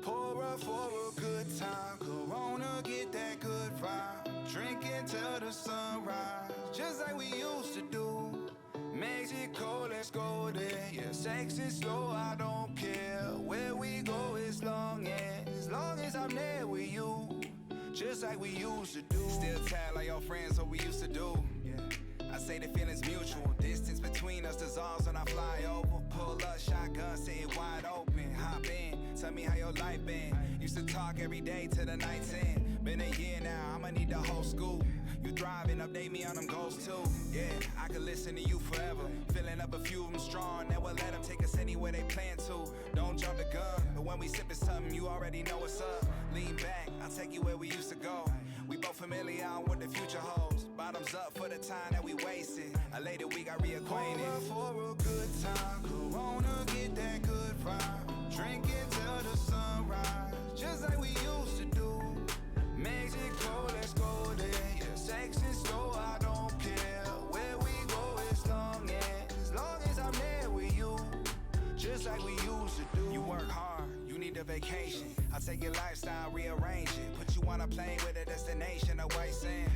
Pour up for a good time, Corona, get that good vibe. Drink until the sunrise, just like we used to do. Mexico, let's go there. Yeah, sex is slow, I don't care. Where we go as long as I'm there with you. Just like we used to do. Still tell all your friends what we used to do. I say the feeling's mutual. Distance between us dissolves when I fly over. Pull up, shotgun, say it wide open. Hop in, tell me how your life been. Used to talk every day till the night's end. Been a year now, I'ma need the whole scoop. You thriving, update me on them goals too. Yeah, I could listen to you forever. Filling up a few of them strong, never let them take us anywhere they plan to. Don't jump the gun, but when we sippin' something, you already know what's up. Lean back, I'll take you where we used to go. We both familiar on what the future holds. Bottoms up for the time that we wasted. A later we got reacquainted. For a good time, Corona, get that good vibe. Drink until the sunrise, just like we used to do. Mexico, let's go there. Yeah, sex is slow, I don't care. Where we go as long as I'm there with you. Just like we used to do. You work hard, you need a vacation. I take your lifestyle, rearrange it. Put you on a plane with a destination, a white sand.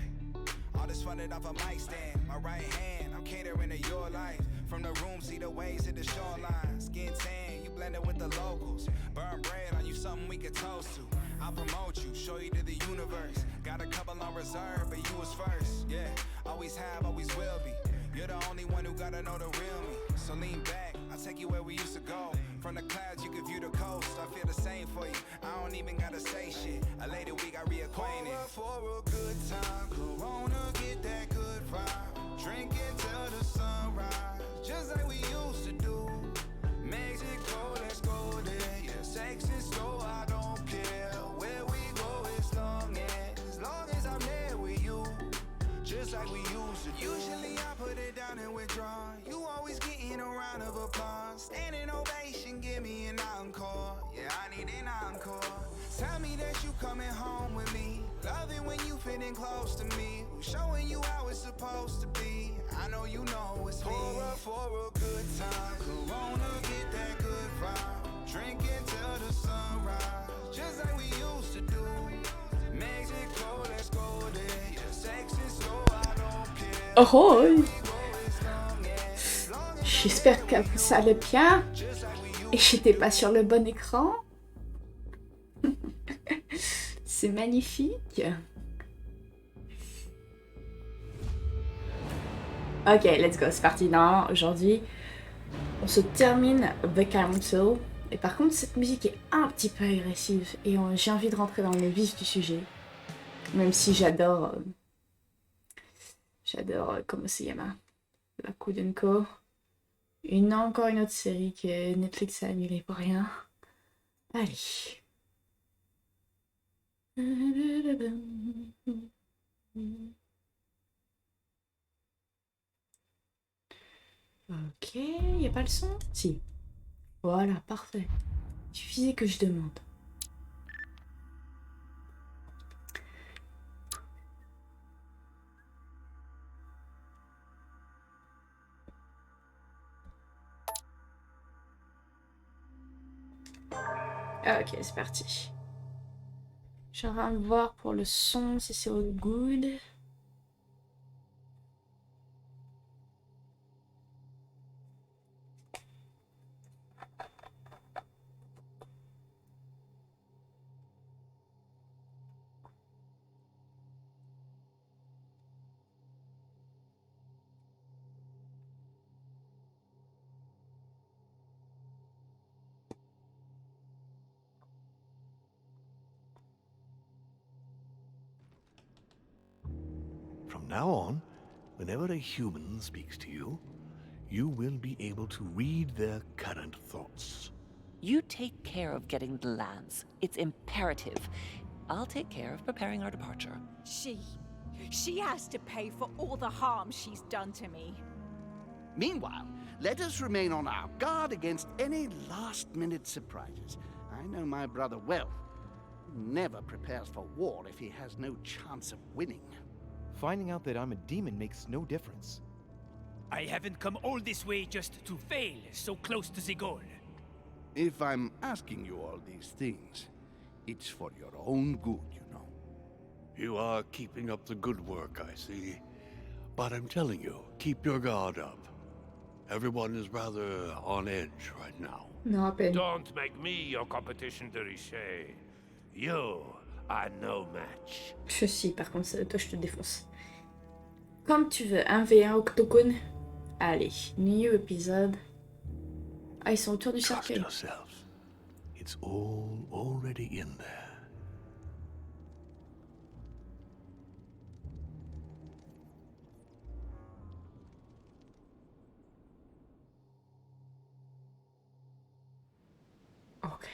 All this funded off a mic stand. My right hand, I'm catering to your life. From the room, see the waves to the shoreline. Skin tan, you blended with the locals. Burn bread on you, something we could toast to. I'll promote you, show you to the universe. Got a couple on reserve, but you was first. Yeah, always have, always will be. You're the only one who gotta know the real me. So lean back, I'll take you where we used to go. From the clouds, you can view the coast. I feel the same for you, I don't even gotta say shit. A later we got reacquainted. For a good time, Corona, get that good vibe. Drink until the sunrise, just like we used to do. Mexico, let's go there. Yeah, sex is slow, I don't care. Where we go as long as I'm there with you. Just like we used to. Usually I put it down and withdraw. You always getting a round of applause. Standing ovation, give me an encore. Yeah, I need an encore. Tell me that you coming home with me. Love it when you fitting close to me. Showing you how it's supposed to be. I know you know it's me. Pour up for a good time. Corona, get that good vibe. Drink until the sunrise, just like we used to do. Mexico, let's go there. Yeah, sex is slow, I don't care. Ahoy! J'espère que ça allait bien. you Et j'étais pas sur le bon écran. C'est magnifique. Ok, let's go, c'est parti. Non, aujourd'hui, on se termine The Council. Et par contre, cette musique est un petit peu agressive. Et j'ai envie de rentrer dans le vif du sujet. Même si j'adore... comment c'est Yama La Kudenko. Encore une autre série que Netflix a annulée pour rien. Allez. Ok, y a pas le son? Si. Voilà, parfait. Il suffisait que je demande. Ok, c'est parti. Je suis en train de voir pour le son si c'est all good. From now on, whenever a human speaks to you, you will be able to read their current thoughts. You take care of getting the lands. It's imperative. I'll take care of preparing our departure. She has to pay for all the harm she's done to me. Meanwhile, let us remain on our guard against any last-minute surprises. I know my brother well. Never prepares for war if he has no chance of winning. Finding out that I'm a demon makes no difference. I haven't come all this way just to fail so close to the goal. If I'm asking you all these things, it's for your own good, you know. You are keeping up the good work, I see. But I'm telling you, keep your guard up. Everyone is rather on edge right now. Non, à peine. Don't make me your competition de Richer. You are no match. Je suis, par contre, toi, je te défonce. Comme tu veux, 1v1 Octogone. Allez, new épisode. Ah, ils sont autour du Trust cercueil. yourselves. It's all already in there. Ok.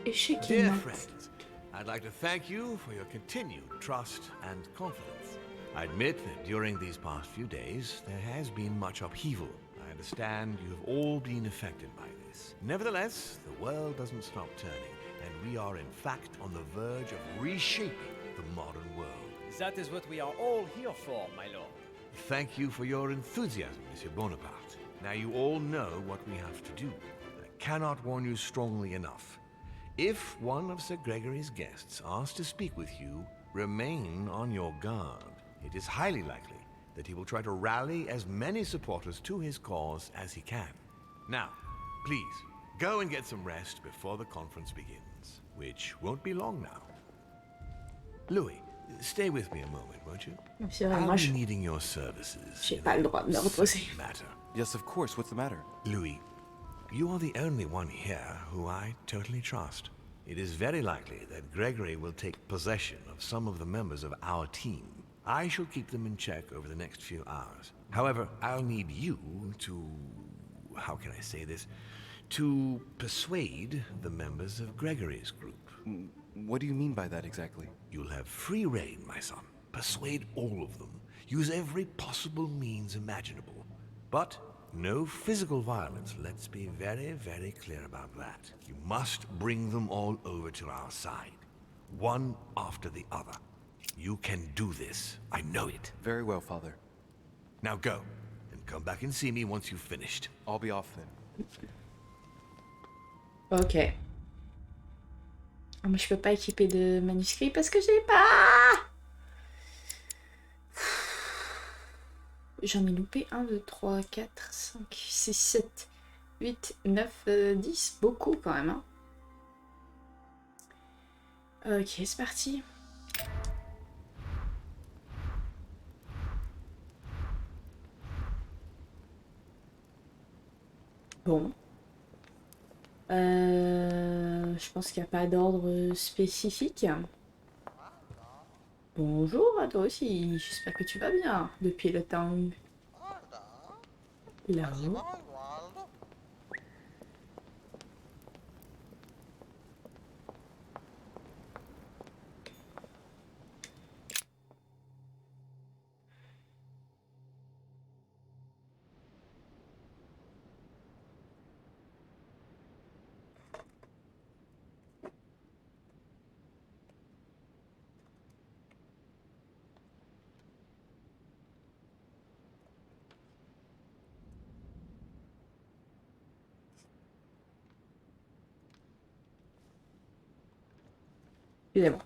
Échec et Dear mat. friends, I'd like to thank you for your continued trust and confidence. I admit that during these past few days, there has been much upheaval. I understand you have all been affected by this. Nevertheless, the world doesn't stop turning, and we are in fact on the verge of reshaping the modern world. That is what we are all here for, my lord. Thank you for your enthusiasm, Monsieur Bonaparte. Now you all know what we have to do. I cannot warn you strongly enough. If one of Sir Gregory's guests asks to speak with you, remain on your guard. It is highly likely that he will try to rally as many supporters to his cause as he can. Now, please, go and get some rest before the conference begins, which won't be long now. Louis, stay with me a moment, won't you? C'est vrai, I'll moi, be je needing your services j'ai in pas le a droit de me reposer. certain matter. Yes, of course. What's the matter? Louis, you are the only one here who I totally trust. It is very likely that Gregory will take possession of some of the members of our team. I shall keep them in check over the next few hours. However, I'll need you to... how can I say this? To persuade the members of Gregory's group. What do you mean by that exactly? You'll have free rein, my son. Persuade all of them. Use every possible means imaginable. But no physical violence, let's be very, very clear about that. You must bring them all over to our side, one after the other. You can do this, I know it. Very well, Father. Now go, and come back and see me once you've finished. I'll be off then. Ok. Ah, mais je peux pas équiper de manuscrits parce que j'ai pas. J'en ai loupé 1, 2, 3, 4, 5, 6, 7, 8, 9, 10. Beaucoup quand même. Hein. Ok, c'est parti. Bon. Je pense qu'il n'y a pas d'ordre spécifique. Bonjour à toi aussi, j'espère que tu vas bien depuis le temps. Là-haut. Excusez-moi.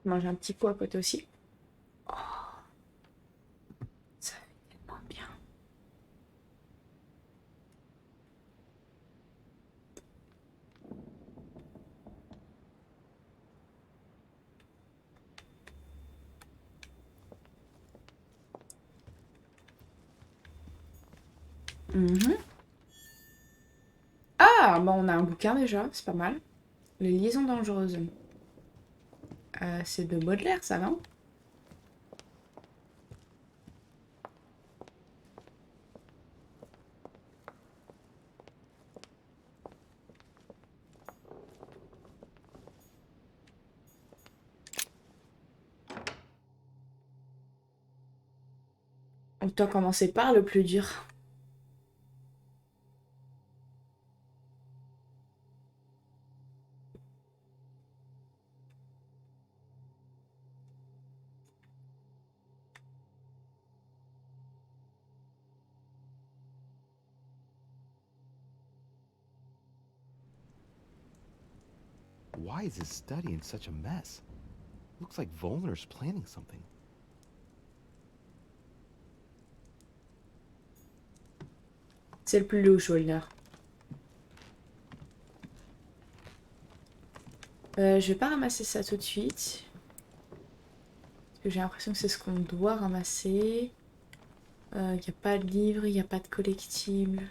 Je mange un petit pot à côté aussi. Oh, ça fait tellement bien. Mhm. Ah, bon, on a un bouquin déjà, c'est pas mal. Les liaisons dangereuses. C'est de Baudelaire, ça, non? Autant commencer par le plus dur. Why is his study in such a mess? Looks like Volner's planning something. C'est le plus louche, Walner. Je vais pas ramasser ça tout de suite. Parce que j'ai l'impression que c'est ce qu'on doit ramasser. Il n'y a pas de livre, il n'y a pas de collectible.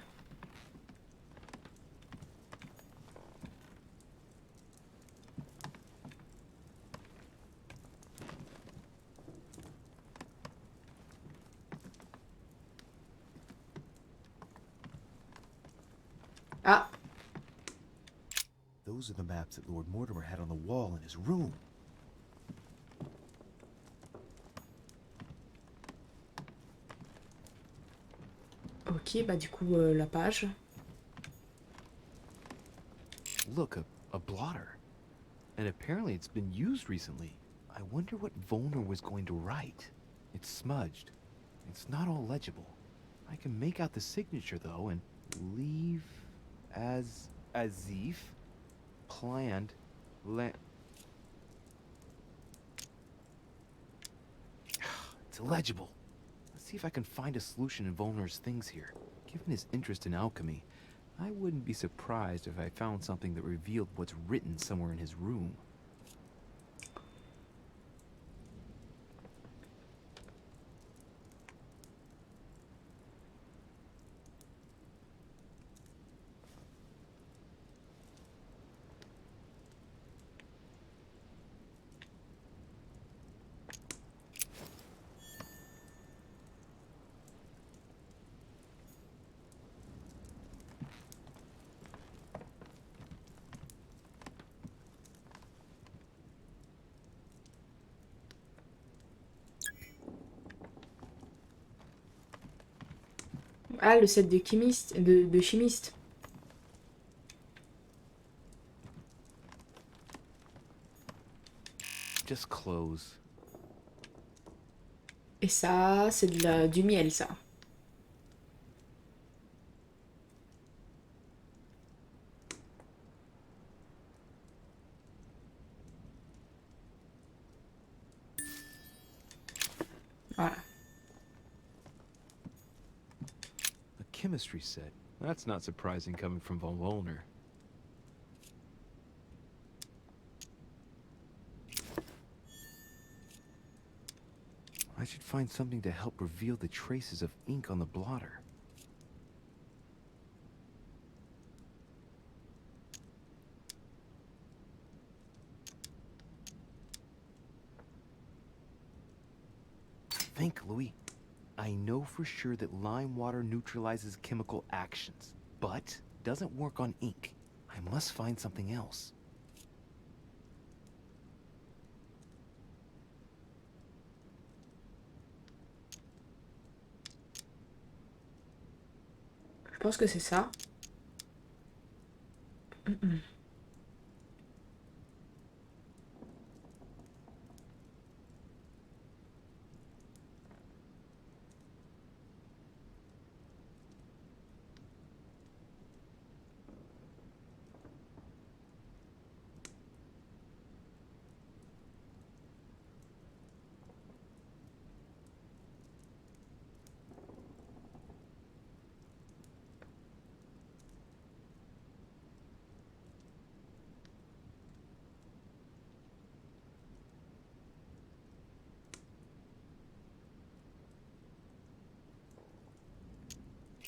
Ah, Those are the maps that Lord Mortimer had on the wall in his room. ok, bah du coup, la page. Look, a blotter. And apparently it's been used recently. I wonder what Volner was going to write. It's smudged. It's not all legible. I can make out the signature though and leave as if planned It's illegible. Let's see if I can find a solution in Volner's things here. Given his interest in alchemy, I wouldn't be surprised if I found something that revealed what's written somewhere in his room. Ah, le set de chimiste, de chimiste. Just close. Et ça, c'est du miel, ça. Voilà. A chemistry set. That's not surprising coming from von Wollner. I should find something to help reveal the traces of ink on the blotter. Think, Louis. I know for sure that lime water neutralizes chemical actions, but doesn't work on ink. I must find something else. Je pense que c'est ça.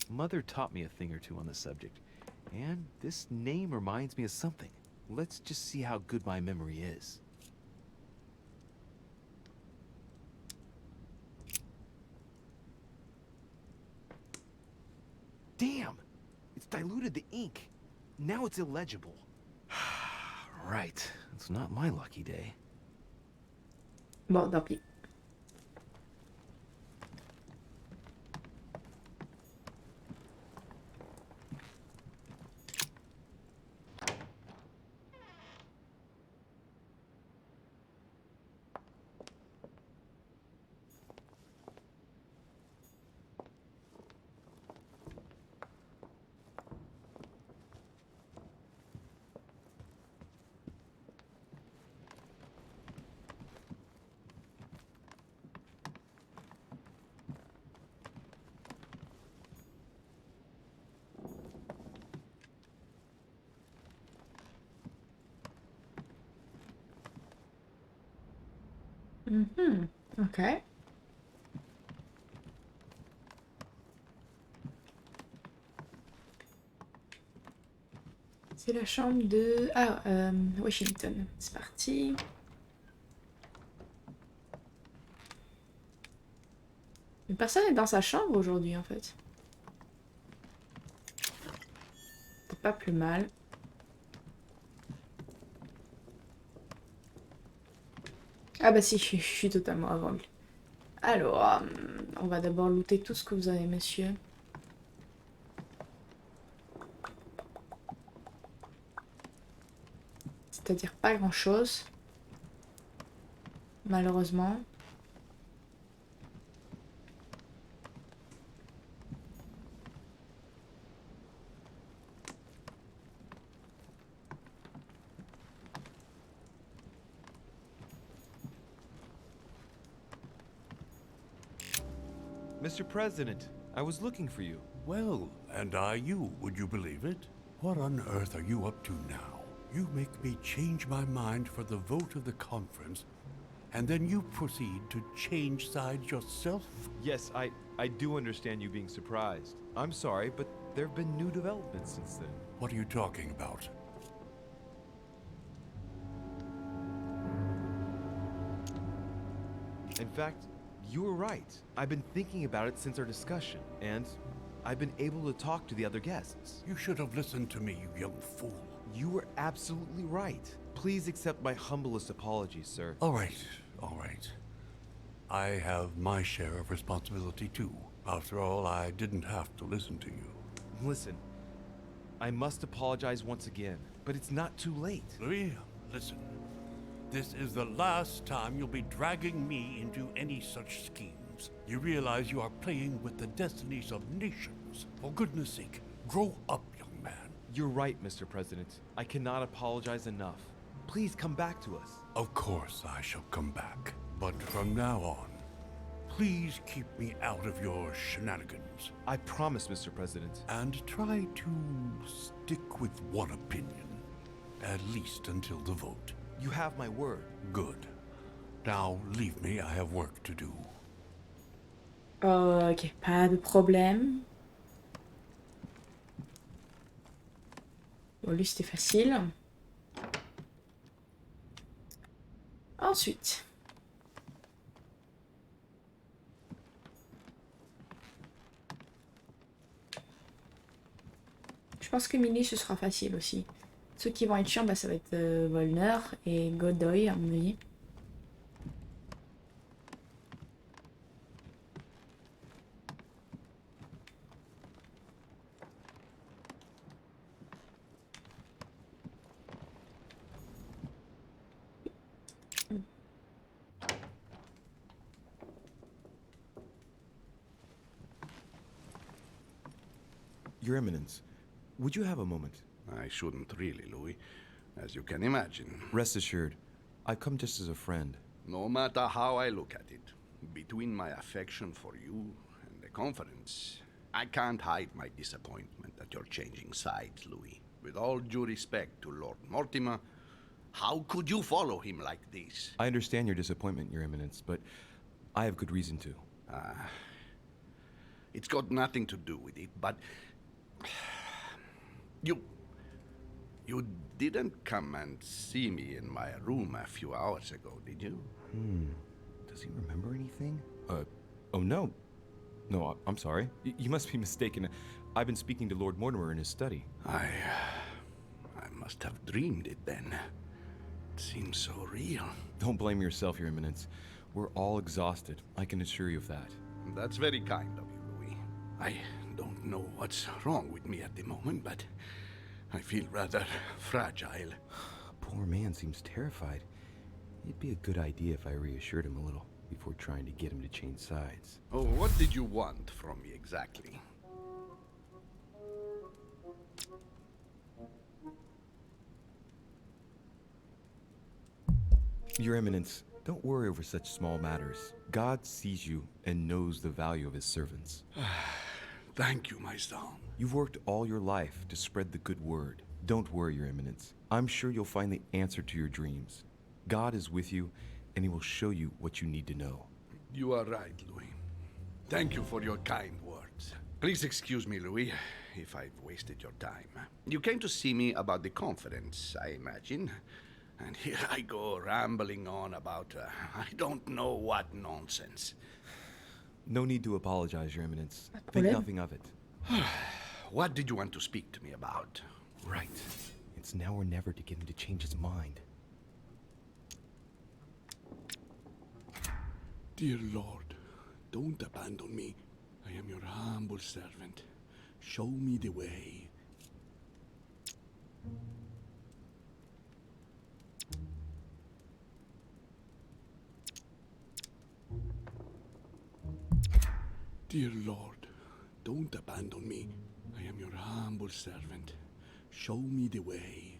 Mother taught me a thing or two on the subject, and this name reminds me of something. Let's just see how good my memory is. Damn! It's diluted the ink. Now it's illegible. Right. It's not my lucky day. Bon, tant pis. Ok. C'est la chambre de... Ah, Washington. C'est parti. Mais personne n'est dans sa chambre aujourd'hui, en fait. C'est pas plus mal. Ah bah si, je suis totalement aveugle. Alors, on va d'abord looter tout ce que vous avez, monsieur. C'est-à-dire pas grand-chose. Malheureusement. Mr. President, I was looking for you. Well, and are you, would you believe it? What on earth are you up to now? You make me change my mind for the vote of the conference, and then you proceed to change sides yourself? Yes, I do understand you being surprised. I'm sorry, but there have been new developments since then. What are you talking about? In fact, you were right. I've been thinking about it since our discussion, and I've been able to talk to the other guests. You should have listened to me, you young fool. You were absolutely right. Please accept my humblest apologies, sir. All right, all right. I have my share of responsibility too. After all, I didn't have to listen to you. Listen, I must apologize once again, but it's not too late. Louis, listen. This is the last time you'll be dragging me into any such schemes. You realize you are playing with the destinies of nations. For goodness sake, grow up, young man. You're right, Mr. President. I cannot apologize enough. Please come back to us. Of course I shall come back. But from now on, please keep me out of your shenanigans. I promise, Mr. President. And try to stick with one opinion. At least until the vote. You have my word. Good. Now leave me, I have work to do. Ok, pas de problème. Bon, lui c'était facile. Ensuite. Je pense que Millie ce sera facile aussi. Ceux qui vont être chiants, bah, ça va être Volner et Godoy à mon avis. Your Eminence, would you have a moment? I shouldn't really, Louis, as you can imagine. Rest assured, I've come just as a friend. No matter how I look at it, between my affection for you and the conference, I can't hide my disappointment that you're changing sides, Louis. With all due respect to Lord Mortimer, how could you follow him like this? I understand your disappointment, Your Eminence, but I have good reason to. It's got nothing to do with it, but You didn't come and see me in my room a few hours ago, did you? Does he remember anything? Oh no. No, I'm sorry. You must be mistaken. I've been speaking to Lord Mortimer in his study. I must have dreamed it then. It seems so real. Don't blame yourself, Your Eminence. We're all exhausted. I can assure you of that. That's very kind of you, Louis. I don't know what's wrong with me at the moment, but I feel rather fragile. Poor man seems terrified. It'd be a good idea if I reassured him a little before trying to get him to change sides. Oh, what did you want from me exactly? Your Eminence, don't worry over such small matters. God sees you and knows the value of his servants. Thank you, my son. You've worked all your life to spread the good word. Don't worry, Your Eminence. I'm sure you'll find the answer to your dreams. God is with you, and he will show you what you need to know. You are right, Louis. Thank you for your kind words. Please excuse me, Louis, if I've wasted your time. You came to see me about the conference, I imagine. And here I go rambling on about I don't know what nonsense. No need to apologize, Your Eminence. Think nothing of it. What did you want to speak to me about? Right. It's now or never to get him to change his mind. Dear Lord, don't abandon me. I am your humble servant. Show me the way. Dear Lord, don't abandon me. I am your humble servant. Show me the way.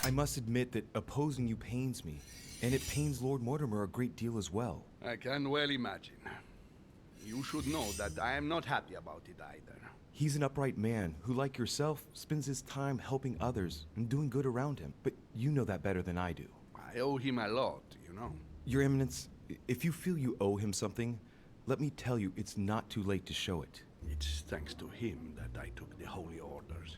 I must admit that opposing you pains me, and it pains Lord Mortimer a great deal as well. I can well imagine. You should know that I am not happy about it either. He's an upright man who, like yourself, spends his time helping others and doing good around him. But you know that better than I do. I owe him a lot, you know. Your Eminence, if you feel you owe him something, let me tell you it's not too late to show it. It's thanks to him that I took the Holy Orders.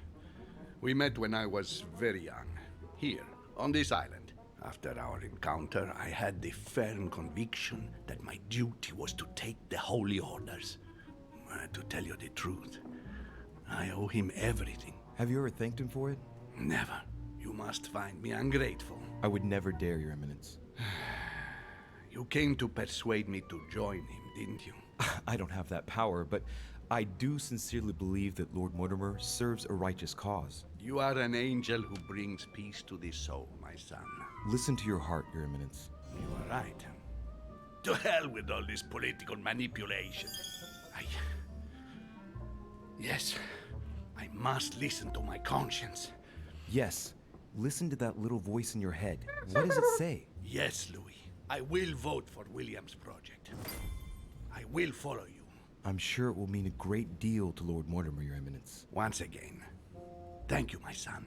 We met when I was very young, here, on this island. After our encounter, I had the firm conviction that my duty was to take the Holy Orders. To tell you the truth, I owe him everything. Have you ever thanked him for it? Never. You must find me ungrateful. I would never dare, Your Eminence. You came to persuade me to join him, didn't you? I don't have that power, but I do sincerely believe that Lord Mortimer serves a righteous cause. You are an angel who brings peace to the soul, my son. Listen to your heart, Your Eminence. You are right. To hell with all this political manipulation. Yes, I must listen to my conscience. Yes, listen to that little voice in your head. What does it say? Yes, Louis. I will vote for William's project. I will follow you. I'm sure it will mean a great deal to Lord Mortimer, Your Eminence. Once again, thank you, my son.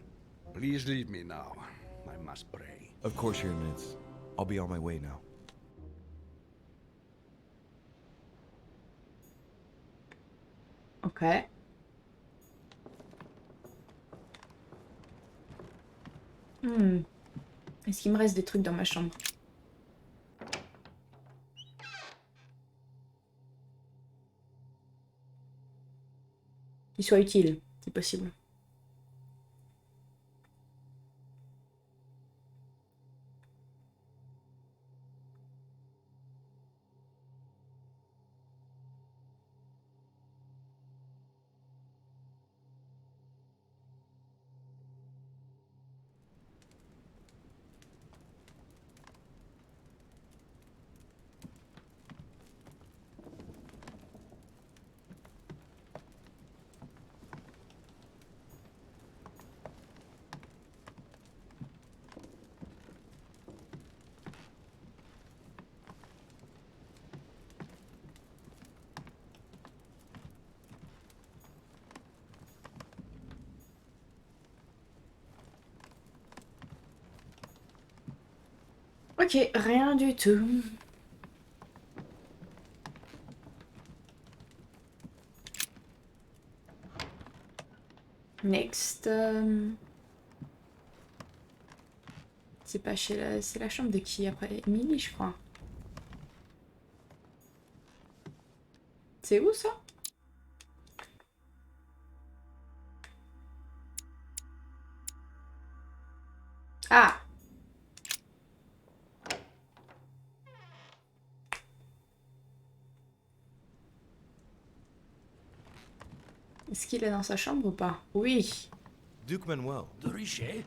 Please leave me now. I must pray. Of course, Your Eminence. I'll be on my way now. Ok. Est-ce qu'il me reste des trucs dans ma chambre? Qui soient utiles, si possible. Ok, rien du tout. Next. C'est pas chez la... C'est la chambre de qui après? Emily, je crois. C'est où ça? Ah! Est-ce qu'il est dans sa chambre ou pas? Oui. Duke Manuel. De Richet?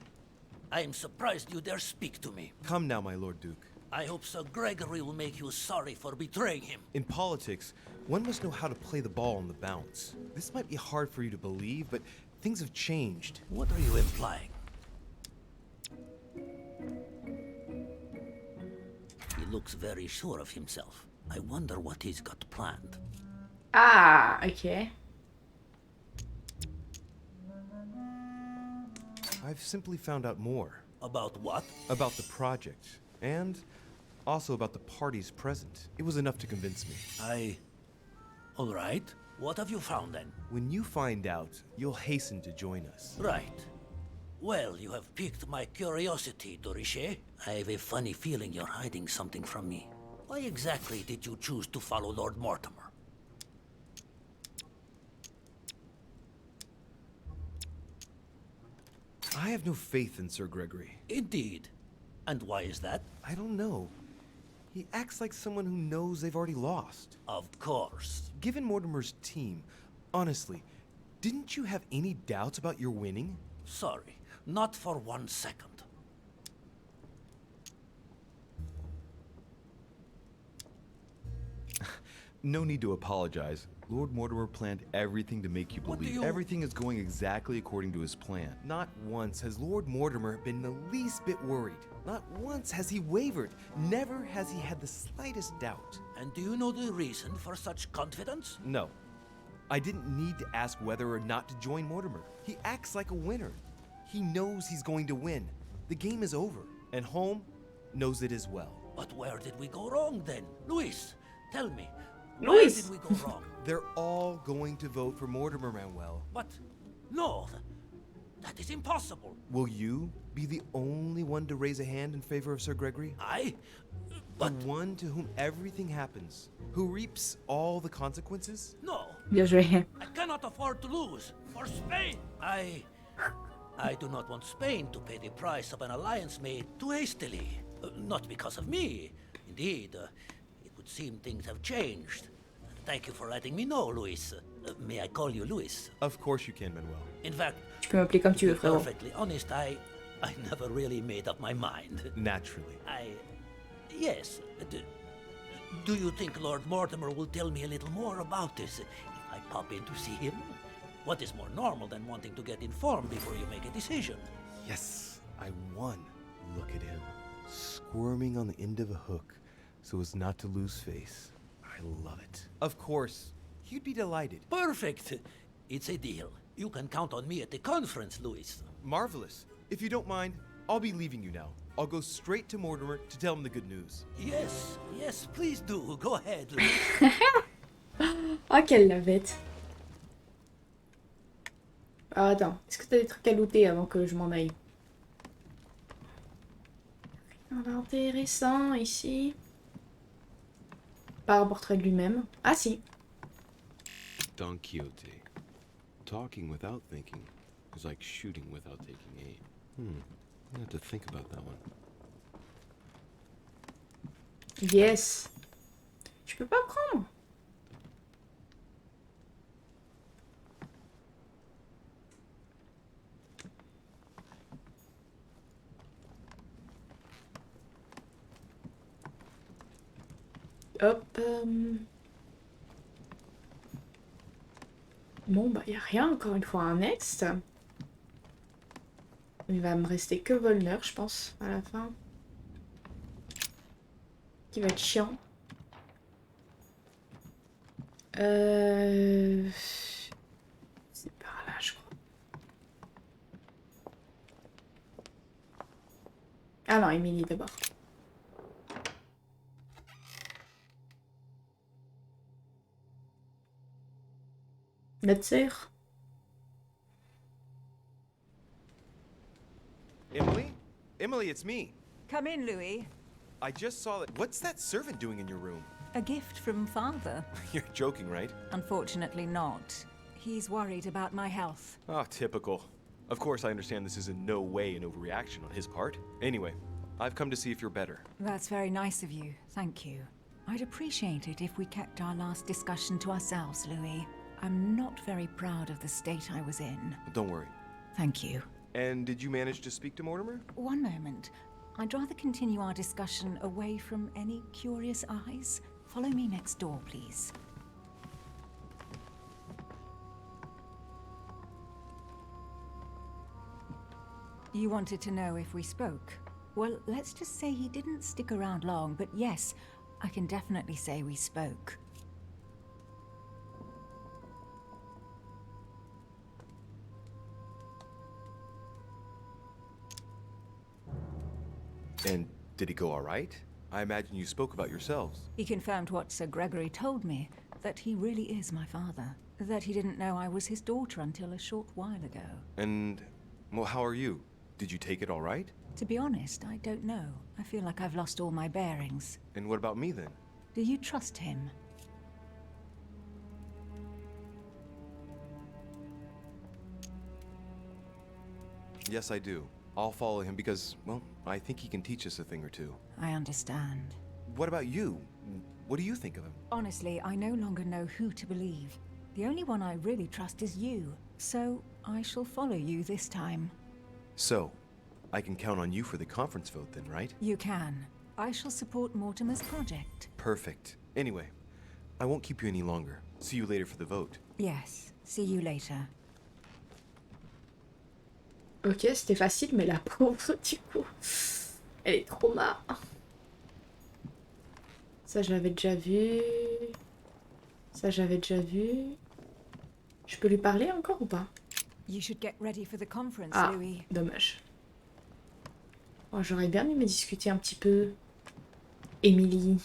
I am surprised you dare speak to me. Come now, my Lord Duke. I hope Sir Gregory will make you sorry for betraying him. In politics, one must know how to play the ball on the bounce. This might be hard for you to believe, but things have changed. What are you implying? He looks very sure of himself. I wonder what he's got planned. Ah, ok. I've simply found out more. About what? About the project, and also about the parties present. It was enough to convince me. All right. What have you found then? When you find out, you'll hasten to join us. Right. Well, you have piqued my curiosity, Dorichet. I have a funny feeling you're hiding something from me. Why exactly did you choose to follow Lord Mortimer? I have no faith in Sir Gregory. Indeed. And why is that? I don't know. He acts like someone who knows they've already lost. Of course. Given Mortimer's team, honestly, didn't you have any doubts about your winning? Sorry, not for 1 second. No need to apologize. Lord Mortimer planned everything to make you believe everything is going exactly according to his plan. Not once has Lord Mortimer been the least bit worried. Not once has he wavered. Never has he had the slightest doubt. And do you know the reason for such confidence? No. I didn't need to ask whether or not to join Mortimer. He acts like a winner. He knows he's going to win. The game is over, and Holm knows it as well. But where did we go wrong then? Luis, tell me. Luis! Where did we go wrong? They're all going to vote for Mortimer, Manuel. But no, that is impossible. Will you be the only one to raise a hand in favor of Sir Gregory? But the one to whom everything happens, who reaps all the consequences? No. Bien joué. I cannot afford to lose. For Spain! I do not want Spain to pay the price of an alliance made too hastily. Not because of me. Indeed, it would seem things have changed. Thank you for letting me know, Luis. May I call you Luis? Of course you can, Manuel. In fact, Tu peux m'appeler comme tu to veux, be frérot. perfectly honest, I never really made up my mind. Naturally. Yes. Do you think Lord Mortimer will tell me a little more about this if I pop in to see him? What is more normal than wanting to get informed before you make a decision? Yes, I won. Look at him, squirming on the end of a hook so as not to lose face. I love it. Of course, he'd be delighted. Perfect. It's a deal. You can count on me at the conference, Luis. Marvelous. If you don't mind, I'll be leaving you now. I'll go straight to Mortimer to tell him the good news. Yes, please do. Go ahead, Luis. Oh, quelle la bête. Ah, attends, est-ce que t'as des trucs à looter avant que je m'en aille? Rien d'intéressant ici. Pas un portrait de lui-même. Ah si. Don Quixote. Talking without thinking is like shooting without taking aim. I have to think about that one. Yes. Tu peux pas prendre. Hop. Bon, bah, y a rien, encore une fois, un next. Il va me rester que Volner, je pense, à la fin. Qui va être chiant. C'est par là, je crois. Ah non, Emily d'abord. Notre sœur. Emily? Emily, it's me. Come in, Louis. I just saw that. What's that servant doing in your room? A gift from father. You're joking, right? Unfortunately not. He's worried about my health. Oh, typical. Of course, I understand this is in no way an overreaction on his part. Anyway, I've come to see if you're better. That's very nice of you. Thank you. I'd appreciate it if we kept our last discussion to ourselves, Louis. I'm not very proud of the state I was in. Don't worry. Thank you. And did you manage to speak to Mortimer? One moment. I'd rather continue our discussion away from any curious eyes. Follow me next door, please. You wanted to know if we spoke? Well, let's just say he didn't stick around long, but yes, I can definitely say we spoke. And did he go all right? I imagine you spoke about yourselves. He confirmed what Sir Gregory told me, that he really is my father. That he didn't know I was his daughter until a short while ago. And, well, how are you? Did you take it all right? To be honest, I don't know. I feel like I've lost all my bearings. And what about me then? Do you trust him? Yes, I do. I'll follow him because, well, I think he can teach us a thing or two. I understand. What about you? What do you think of him? Honestly, I no longer know who to believe. The only one I really trust is you. So, I shall follow you this time. So, I can count on you for the conference vote then, right? You can. I shall support Mortimer's project. Perfect. Anyway, I won't keep you any longer. See you later for the vote. Yes. See you later. Ok, c'était facile, mais la pauvre, du coup, elle est trop marre. Ça, je l'avais déjà vu. Ça, j'avais déjà vu. Je peux lui parler encore ou pas? You should get ready for the conference, Ah, Louis. dommage. Oh, j'aurais bien aimé discuter un petit peu. Emily.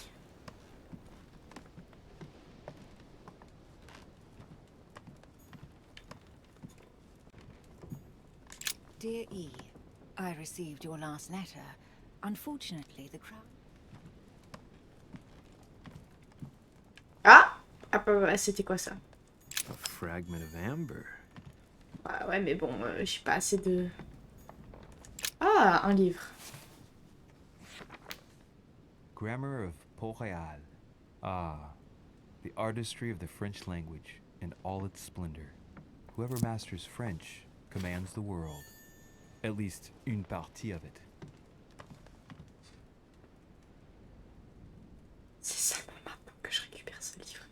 Dear E, I received your last letter. Unfortunately, the crowd... Ah! Ah, c'était quoi ça? A fragment of amber. Bah ouais, mais bon, j'ai pas assez de... Ah, un livre. Grammar of Port-Royal. Ah, the artistry of the French language in all its splendor. Whoever masters French commands the world. At least une partie of it. C'est seulement maintenant que je récupère ce livre.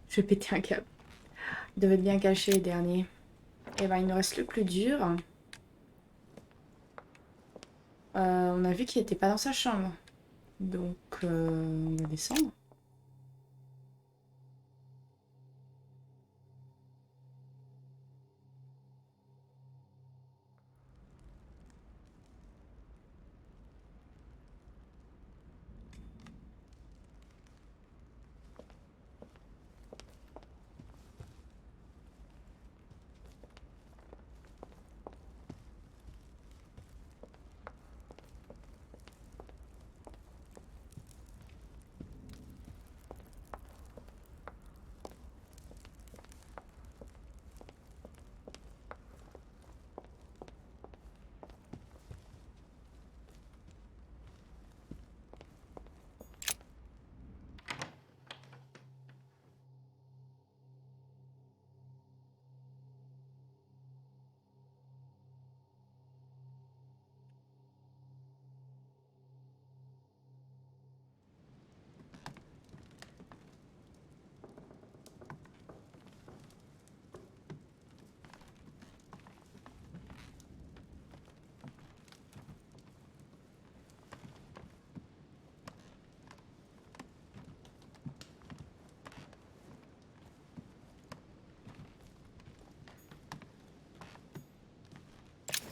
Je vais péter un câble. Il devait être bien caché les derniers. Et ben il nous reste le plus dur. On a vu qu'il n'était pas dans sa chambre. Donc on va descendre.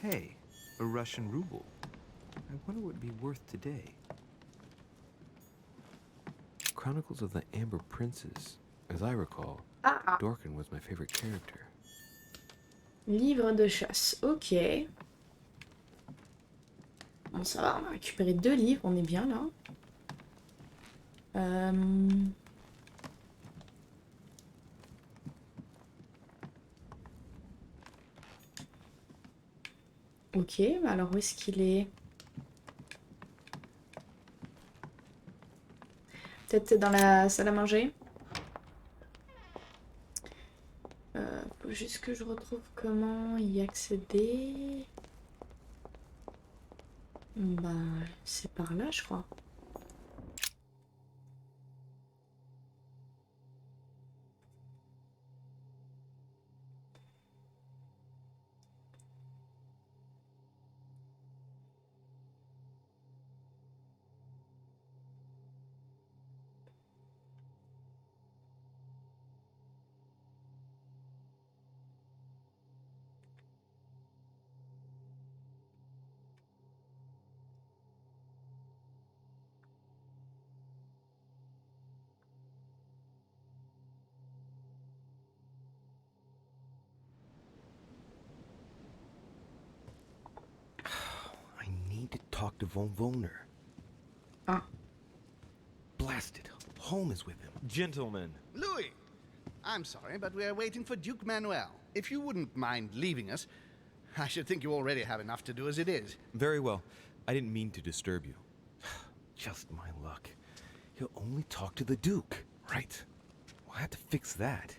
Hey, a Russian ruble. I wonder what would be worth today. Chronicles of the Amber Princes. As I recall, Ah, Dorkin was my favorite character. livre de chasse. Ok. Bon, ça va, on a récupéré 2 livres, on est bien là. Ok, alors où est-ce qu'il est? Peut-être dans la salle à manger. Faut juste que je retrouve comment y accéder. Bah, c'est par là, je crois. I need to talk to Von Wohner. Ah. Blast it. Holmes is with him. Gentlemen. Louis! I'm sorry, but we are waiting for Duke Manuel. If you wouldn't mind leaving us, I should think you already have enough to do as it is. Very well. I didn't mean to disturb you. Just my luck. He'll only talk to the Duke. Right. We'll have to fix that.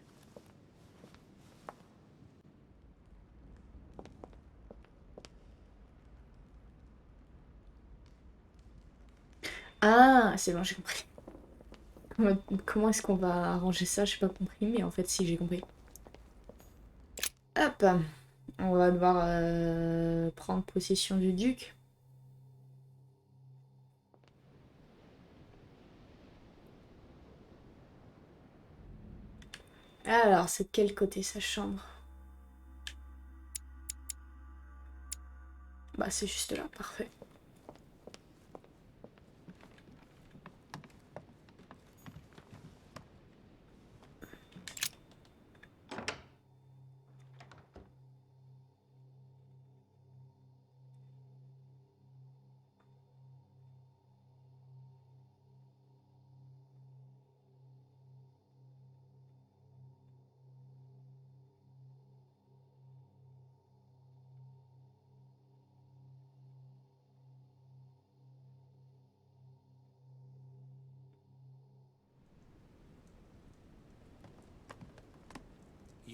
Ah, c'est bon, j'ai compris. Comment est-ce qu'on va arranger ça? J'ai pas compris, mais en fait, si, j'ai compris. Hop, on va devoir prendre possession du duc. Alors, c'est de quel côté sa chambre? Bah, c'est juste là, parfait.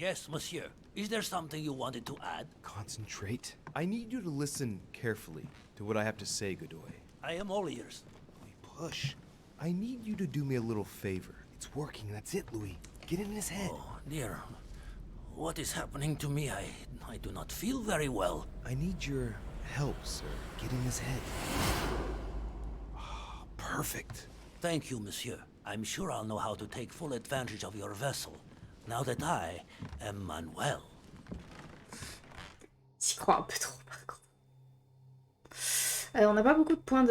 Yes, monsieur. Is there something you wanted to add? Concentrate. I need you to listen carefully to what I have to say, Godoy. I am all ears. Push. I need you to do me a little favor. It's working, that's it, Louis. Get in his head. Oh, dear. What is happening to me? I do not feel very well. I need your help, sir. Get in his head. Oh, perfect. Thank you, monsieur. I'm sure I'll know how to take full advantage of your vessel, now that I am Manuel. J'y crois un peu trop, par contre. On n'a pas beaucoup de points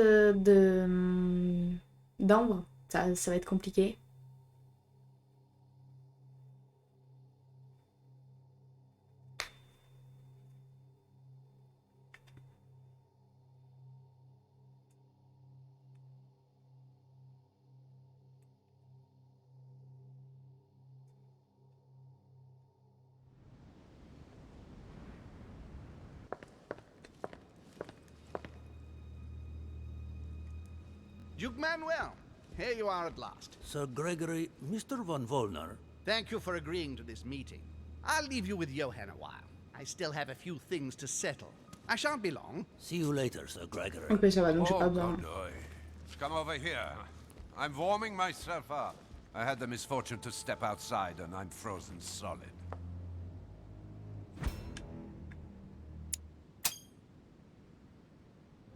d'ambre. Ça va être compliqué. Duke Manuel, here you are at last. Sir Gregory, Mr. von Wollner. Thank you for agreeing to this meeting. I'll leave you with Johann a while. I still have a few things to settle. I shan't be long. See you later, Sir Gregory. Ok, ça va, donc j'ai pas besoin. Godoy. Come over here. I'm warming myself up. I had the misfortune to step outside and I'm frozen solid.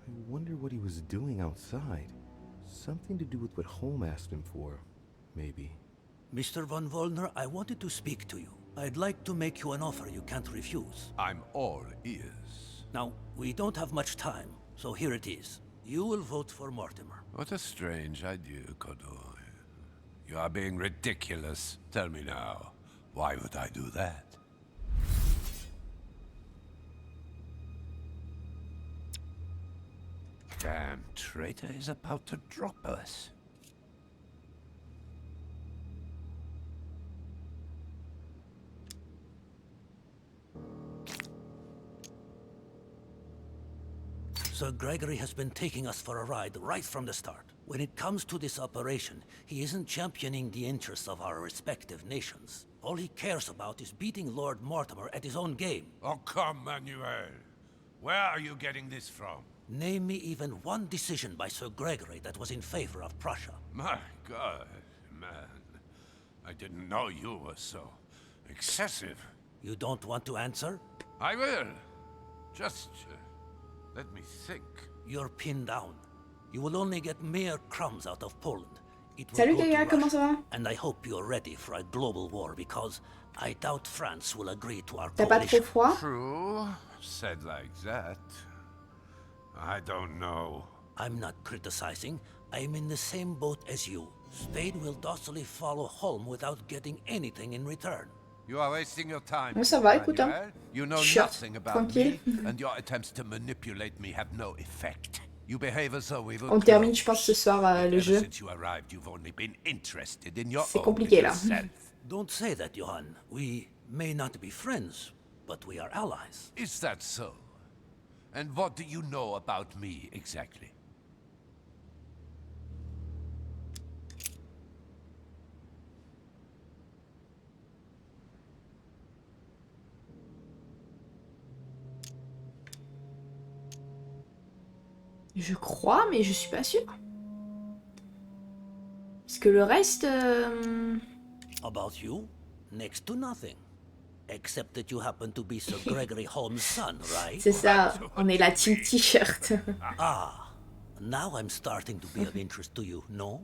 I wonder what he was doing outside. Something to do with what Holm asked him for, maybe. Mr. von Wollner, I wanted to speak to you. I'd like to make you an offer you can't refuse. I'm all ears. Now, we don't have much time, so here it is. You will vote for Mortimer. What a strange idea, Godoy. You are being ridiculous. Tell me now, why would I do that? Damn traitor is about to drop us. Sir Gregory has been taking us for a ride right from the start. When it comes to this operation, he isn't championing the interests of our respective nations. All he cares about is beating Lord Mortimer at his own game. Oh, come, Manuel. Where are you getting this from? Name me even one decision by Sir Gregory that was in favor of Prussia. My God, man. I didn't know you were so excessive. You don't want to answer? I will. Just let me think. You're pinned down. You will only get mere crumbs out of Poland. It will Salut go les to gars, comment ça Russia, va? and I hope you're ready for a global war because I doubt France will agree to our T'as pas trop coalition. froid? True. Said like that. I don't know. I'm not criticizing. I'm in the same boat as you. Spain will docilely follow Holm without getting anything in return. You are wasting your time. Ouais, ça va, écoute, hein. Manuel. You know Shut. nothing about Tranquille. me, and your attempts to manipulate me have no effect. You behave as though we were On termine, close. je pense, ce soir le Ever jeu. since you arrived, you've only been interested in your C'est own compliqué, little là. self. Don't say that, Johann. We may not be friends, but we are allies. Is that so? And what do you know about me exactly? Je crois, mais je suis pas sûre. Parce que le reste... About you? Next to nothing. Except that you happen to be Sir Gregory Holmes' son, right? C'est ça, on est la team t-shirt. Ah, now I'm starting to be of interest to you, no?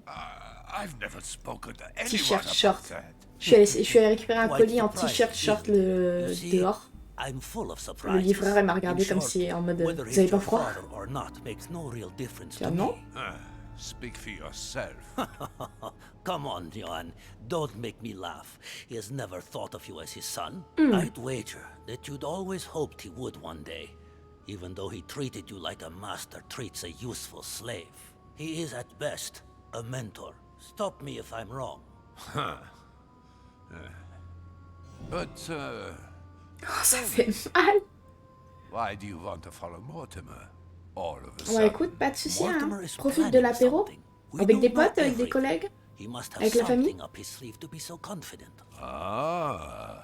I've never spoken to anyone T-shirt, about short. that. Je suis allée récupérer un Quite colis en surprised, t-shirt, short You see, dehors. I'm full of Le surprises. livreur, elle m'a regardé In comme short, si en mode whether vous he's avez pas your froid? father or not makes no real difference Ah to non? me. Speak for yourself. Come on, Johan. Don't make me laugh. He has never thought of you as his son. Mm. I'd wager that you'd always hoped he would one day, even though he treated you like a master treats a useful slave. He is at best a mentor. Stop me if I'm wrong. But, Oh, ça fait mal. why do you want to follow Mortimer? All of a Bon, sudden. écoute, pas de soucis, hein. Mortimer is Profite de planning l'apéro. something. We Avec des don't know potes, avec des everything. collègues. He must have Avec la famille. something up his sleeve to be so confident. Ah,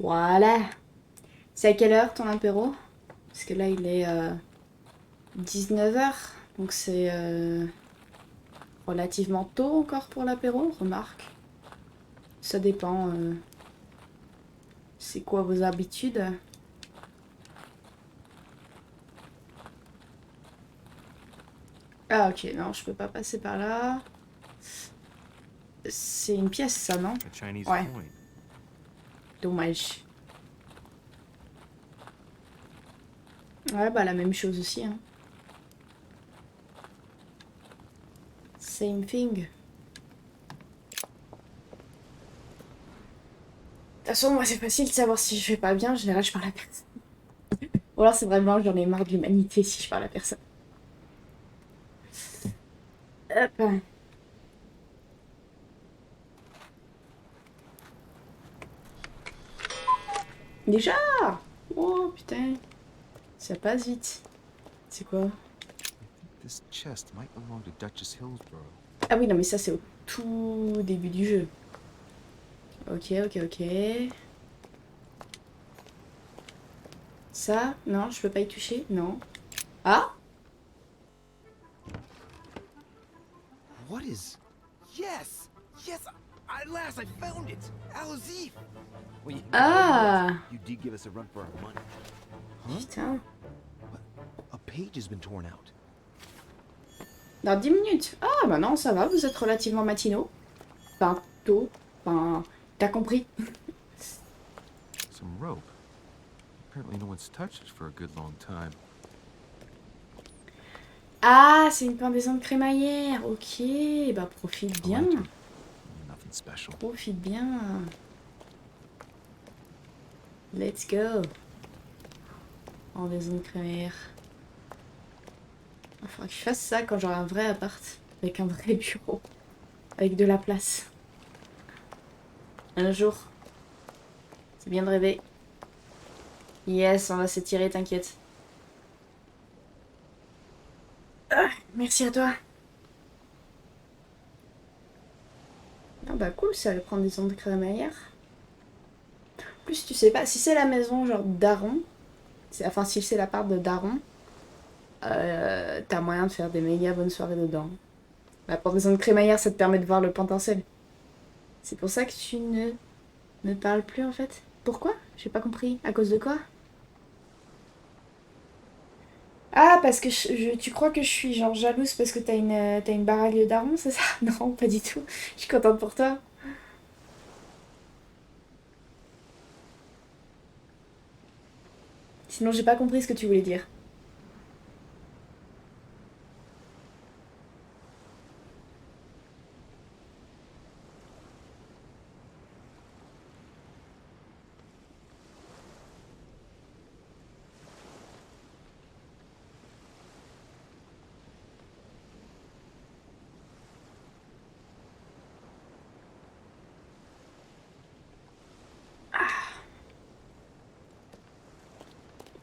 Voilà. C'est à quelle heure ton apéro? Parce que là il est 19h. Donc c'est relativement tôt encore pour l'apéro, remarque. Ça dépend. C'est quoi vos habitudes? Ah ok, non, je peux pas passer par là. C'est une pièce ça, non? Ouais. Dommage. Ouais, bah la même chose aussi, hein. Same thing. De toute façon, moi c'est facile de savoir si je vais pas bien, en général je parle à personne. Ou alors c'est vraiment j'en ai marre de l'humanité si je parle à personne. Hop. Déjà! Oh putain. Ça passe vite. C'est quoi? This chest might belong to Duchess Hillsborough. Ah oui, non mais ça c'est au tout début du jeu. Ok, ok, ok. Ça, non, je peux pas y toucher, non. Ah? What is... Yes! Yes! At last I found it! Al-Azif! Well, Ah! you did give us a run for our money. Putain. A page has been torn out. Dans 10 minutes. Ah bah non, ça va, vous êtes relativement matinaux. Enfin, tôt. Enfin, t'as compris. Some rope. Apparently no one's touched it for a good long time. Ah, c'est une pendaison de crémaillère. Ok, bah profite bien. Nothing special. Profite bien. Let's go. Pendaison de crémaillère. Il faudra que je fasse ça quand j'aurai un vrai appart. Avec un vrai bureau. Avec de la place. Un jour. C'est bien de rêver. Yes, on va s'étirer, t'inquiète. Ah, merci à toi. Ah bah cool, ça va prendre des ondes de crémaillère. En plus, tu sais pas, si c'est la maison genre d'Aaron, enfin si c'est l'appart de Daron, t'as moyen de faire des méga bonnes soirées dedans. La pendaison de crémaillère, ça te permet de voir le potentiel. C'est pour ça que tu ne me parles plus en fait. Pourquoi? J'ai pas compris. À cause de quoi? Ah, parce que tu crois que je suis genre jalouse parce que t'as une baraque de daron, c'est ça? Non, pas du tout. Je suis contente pour toi. Sinon, j'ai pas compris ce que tu voulais dire.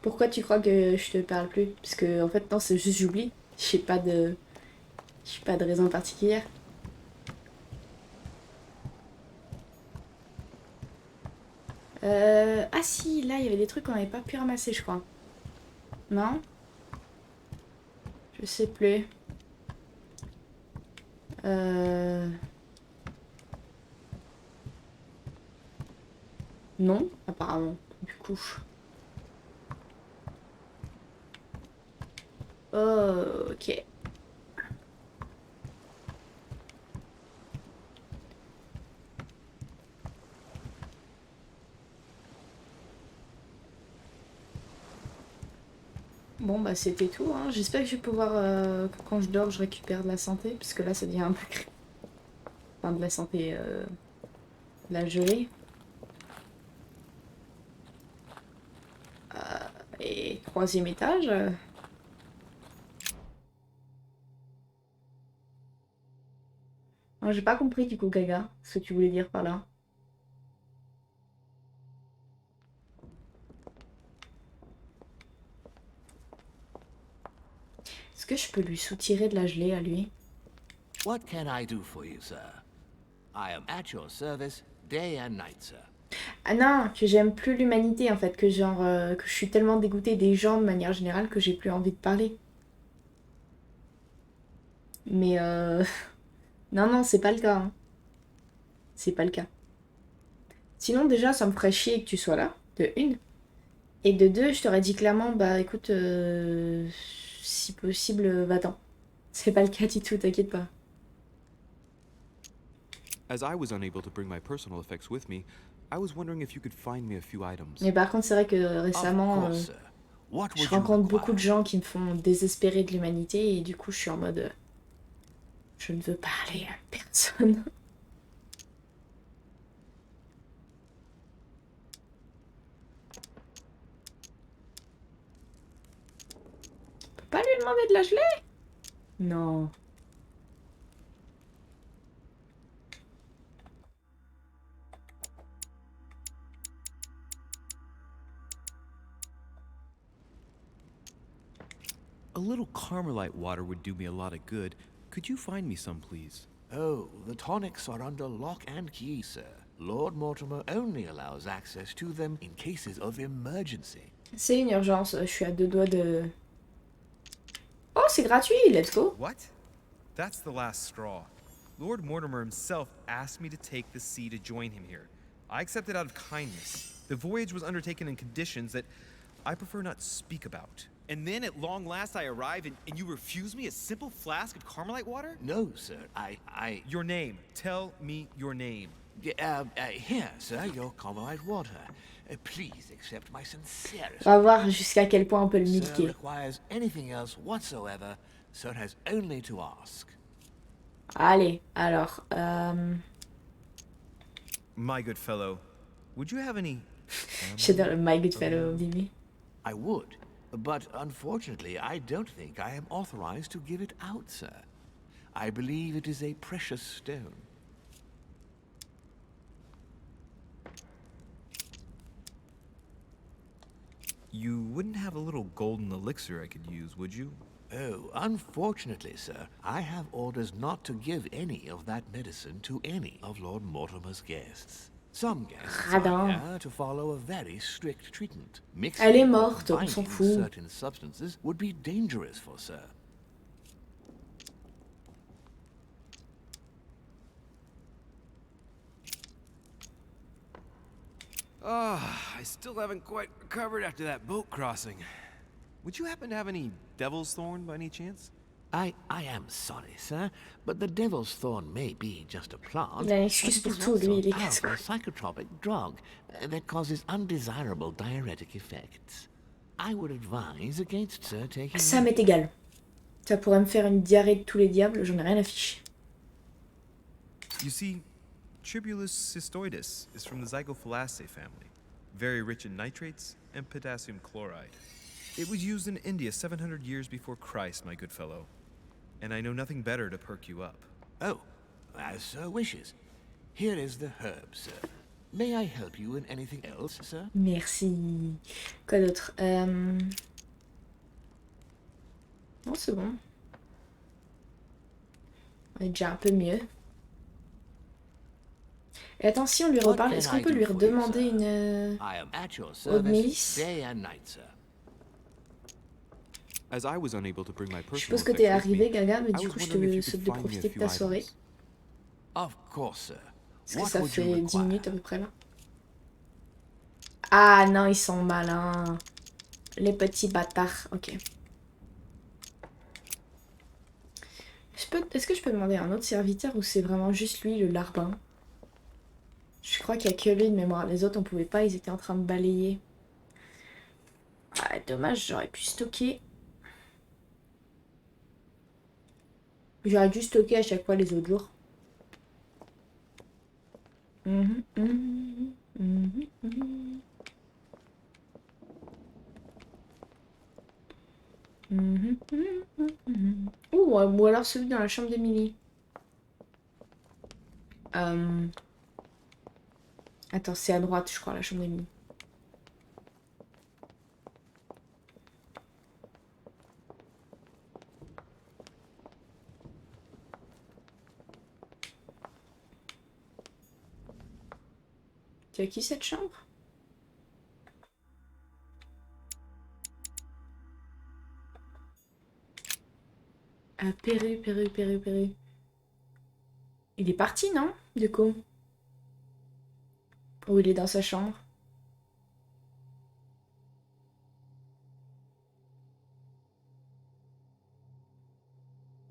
Pourquoi tu crois que je te parle plus? Parce que en fait non, c'est juste j'oublie. J'ai pas de raison particulière. Ah si, là il y avait des trucs qu'on n'avait pas pu ramasser, je crois. Non? Je sais plus. Non, apparemment. Du coup. Ok. Bon bah c'était tout, hein. J'espère que je vais pouvoir, que quand je dors, je récupère de la santé, parce que là ça devient un peu... Enfin de la santé, de la gelée. Et troisième étage. J'ai pas compris du coup, Gaga, ce que tu voulais dire par là. Est-ce que je peux lui soutirer de la gelée à lui? What can I do for you, sir? I am at your service day and night, sir. Ah non, que j'aime plus l'humanité en fait, que genre que je suis tellement dégoûtée des gens de manière générale que j'ai plus envie de parler. Mais non non, c'est pas le cas. Hein. C'est pas le cas. Sinon déjà ça me ferait chier que tu sois là, de une. Et de deux, je t'aurais dit clairement, bah écoute, si possible, va-t'en. C'est pas le cas du tout, t'inquiète pas. As I was unable to bring my personal effects with me, I was wondering if you could find me a few items. Mais par contre, c'est vrai que récemment, je rencontre beaucoup de gens qui me font désespérer de l'humanité et du coup, je suis en mode, je ne veux parler à personne. On peut pas lui demander de la gelée? Non. A little Carmelite water would do me a lot of good. Could you find me some, please? Oh, the tonics are under lock and key, sir. Lord Mortimer only allows access to them in cases of emergency. C'est une urgence, je suis à deux doigts de... Oh, c'est gratuit, let's go. What? That's the last straw. Lord Mortimer himself asked me to take the sea to join him here. I accepted out of kindness. The voyage was undertaken in conditions that I prefer not speak about. And then at long last I arrive and you refuse me a simple flask of Carmelite water? No, sir, I... Your name. Tell me your name. Here, sir, your Carmelite water. Please accept my sincerest... On va voir jusqu'à quel point on peut le Sir milquer. requires anything else whatsoever, sir has only to ask. Allez, alors... My good fellow, would you have any... J'adore le My Good Fellow au début. I would, but unfortunately I don't think I am authorized to give it out, sir. I believe it is a precious stone. You wouldn't have a little golden elixir I could use, would you? Oh, unfortunately, sir, I have orders not to give any of that medicine to any of Lord Mortimer's guests. Some guests are here to follow a very strict treatment. Elle est Mixing or morte, on s'en combining fout. certain substances would be dangerous for sir. I still haven't quite recovered after that boat crossing. Would you happen to have any devil's thorn by any chance? I am sorry, sir, but the devil's thorn may be just a plant. Il a une excuse pour tout, lui, il est casse. A psychotropic drug that causes undesirable diuretic effects. I would advise against sir taking... Ça m'est égal. Ça pourrait me faire une diarrhée de tous les diables, j'en ai rien à fiche. You see, Tribulus cystoides is from the Zygophalaceae family, very rich in nitrates and potassium chloride. It was used in India 700 years before Christ, my good fellow. And I know nothing better to perk you up. Oh, as sir wishes. Here is the herb, sir. May I help you in anything else, sir? Merci. Quoi d'autre Non, c'est bon. On est déjà un peu mieux. Et attends, si on lui reparle, est-ce qu'on peut lui redemander une... Eau de milice? As I was unable to bring my Je personal suppose que t'es effects with arrivé, me, Gaga, mais I du was coup, je wondering if te you souhaite could de find me a profiter de few ta soirée. items. Of course, sir. Parce que What ça would you fait 10 require? minutes à peu près là. Ah non, ils sont malins. Les petits bâtards. Ok. Est-ce que je peux demander à un autre serviteur ou c'est vraiment juste lui, le larbin? Je crois qu'il n'y a que lui de mémoire. Les autres, on pouvait pas. Ils étaient en train de balayer. Ah, dommage, j'aurais pu stocker. J'aurais dû stocker à chaque fois les autres jours. Ou alors celui dans la chambre d'Emily. Attends, c'est à droite, je crois, la chambre d'Emily. C'est à qui cette chambre? Ah, Perru. Il est parti, non? Du coup. Ou il est dans sa chambre?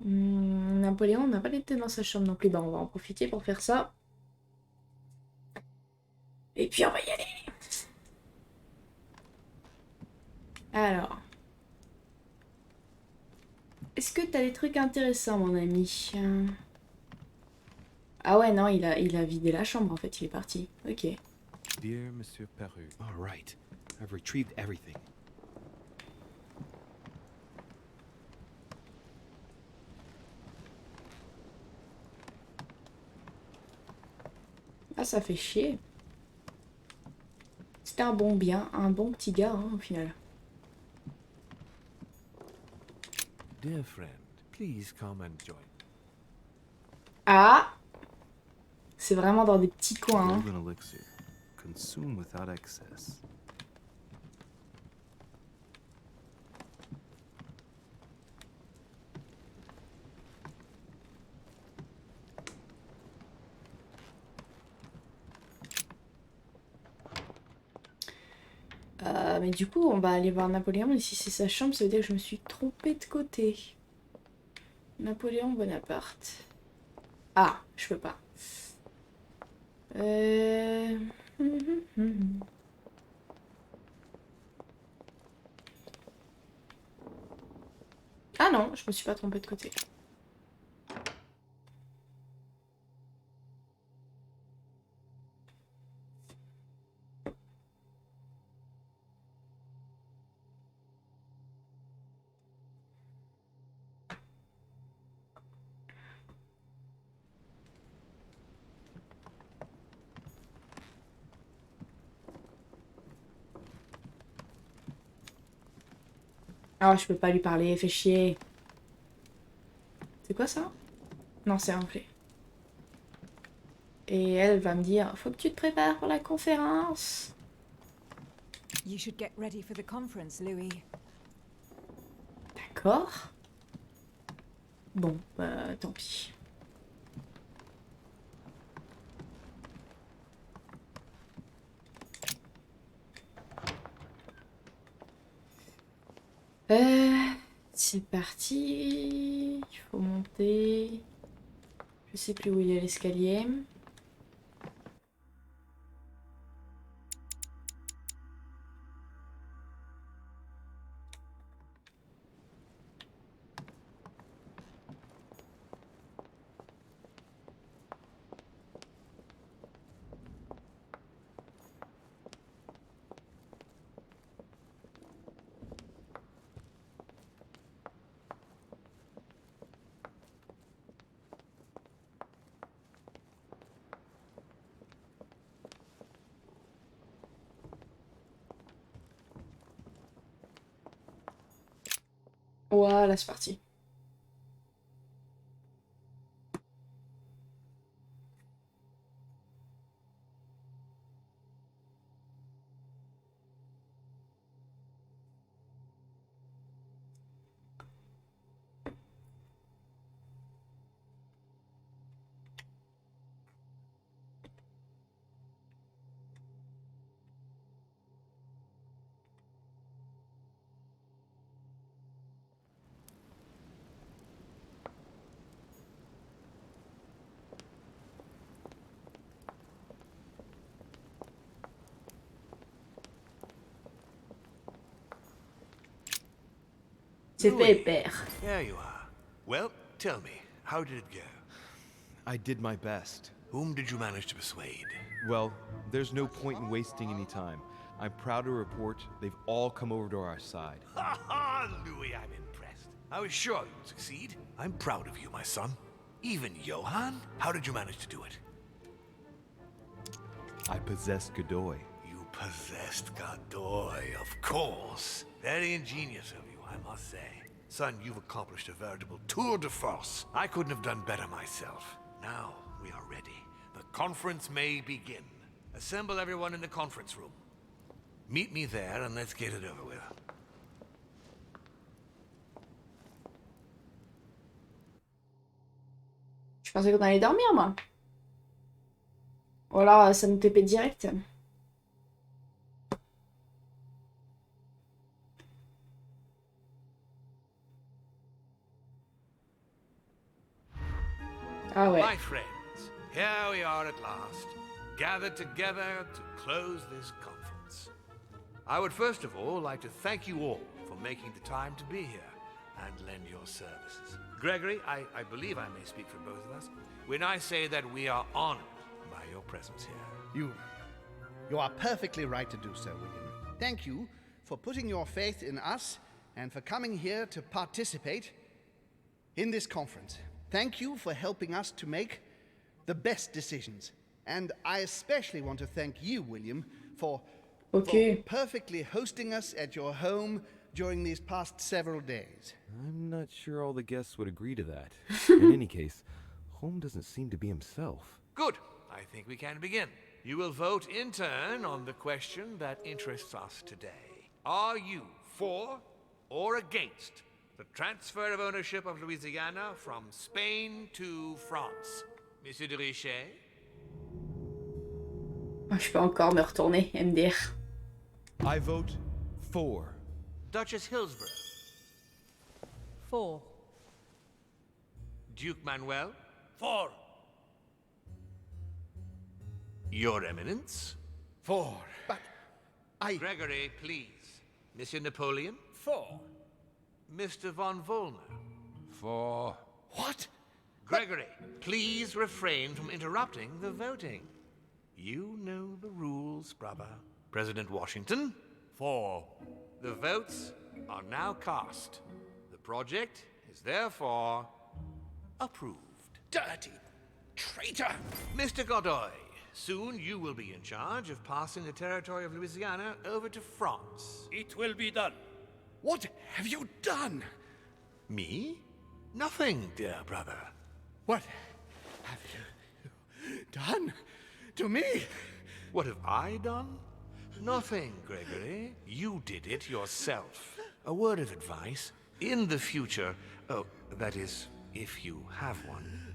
Napoléon n'a pas été dans sa chambre non plus. Bah, on va en profiter pour faire ça. Et puis on va y aller. Alors. Est-ce que t'as des trucs intéressants, mon ami? Ah ouais, non, il a vidé la chambre, en fait. Il est parti. Ok. Dear Monsieur Peru. All right. I've retrieved everything. Ah, ça fait chier. C'était un bon petit gars, hein, au final. Dear friend, please come and join. Ah! C'est vraiment dans des petits coins. Hein. Golden elixir. Consume without excess. Mais du coup, on va aller voir Napoléon. Et si c'est sa chambre, ça veut dire que je me suis trompée de côté. Napoléon Bonaparte. Ah, je peux pas. Ah non, je me suis pas trompée de côté. Ah, je peux pas lui parler, fait chier. C'est quoi ça? Non, c'est un clé. Et elle va me dire, faut que tu te prépares pour la conférence. You should get ready for the conference, Louis. D'accord. Bon, bah tant pis. C'est parti. Il faut monter. Je sais plus où il y a l'escalier. Voilà, c'est parti. C'est pépère. There you are. Well, tell me, how did it go? I did my best. Whom did you manage to persuade? Well, there's no point in wasting any time. I'm proud to report they've all come over to our side. Ha ha, Louis, I'm impressed. I was sure you'd succeed. I'm proud of you, my son. Even Johann? How did you manage to do it? I possessed Godoy. You possessed Godoy, of course. Very ingenious of you, I must say. Son, you've accomplished a veritable tour de force. I couldn't have done better myself. Now we are ready. The conference may begin. Assemble everyone in the conference room. Meet me there and let's get it over with. Je pensais qu'on allait dormir, moi. Ou alors, ça nous TP direct. Ah ouais. My friends, here we are at last, gathered together to close this conference. I would first of all like to thank you all for making the time to be here and lend your services. Gregory, I believe I may speak for both of us when I say that we are honored by your presence here. You are perfectly right to do so, William. Thank you for putting your faith in us and for coming here to participate in this conference. Thank you for helping us to make the best decisions. And I especially want to thank you, William, for perfectly hosting us at your home during these past several days. I'm not sure all the guests would agree to that. In any case, Holm doesn't seem to be himself. Good. I think we can begin. You will vote in turn on the question that interests us today. Are you for or against the transfer of ownership of Louisiana from Spain to France? Monsieur de Richet? Je peux encore me retourner, MDR. I vote for. Duchess Hillsborough? For. Duke Manuel? For. Your Eminence? For. But Gregory, please. Monsieur Napoleon? For. Mr. von Volner? For. What? Gregory, please refrain from interrupting the voting. You know the rules, brother. President Washington? For. The votes are now cast. The project is therefore approved. Dirty traitor! Mr. Godoy, soon you will be in charge of passing the territory of Louisiana over to France. It will be done. What have you done? Me? Nothing, dear brother. What have you done to me? What have I done? Nothing, Gregory. You did it yourself. A word of advice. In the future, that is, if you have one,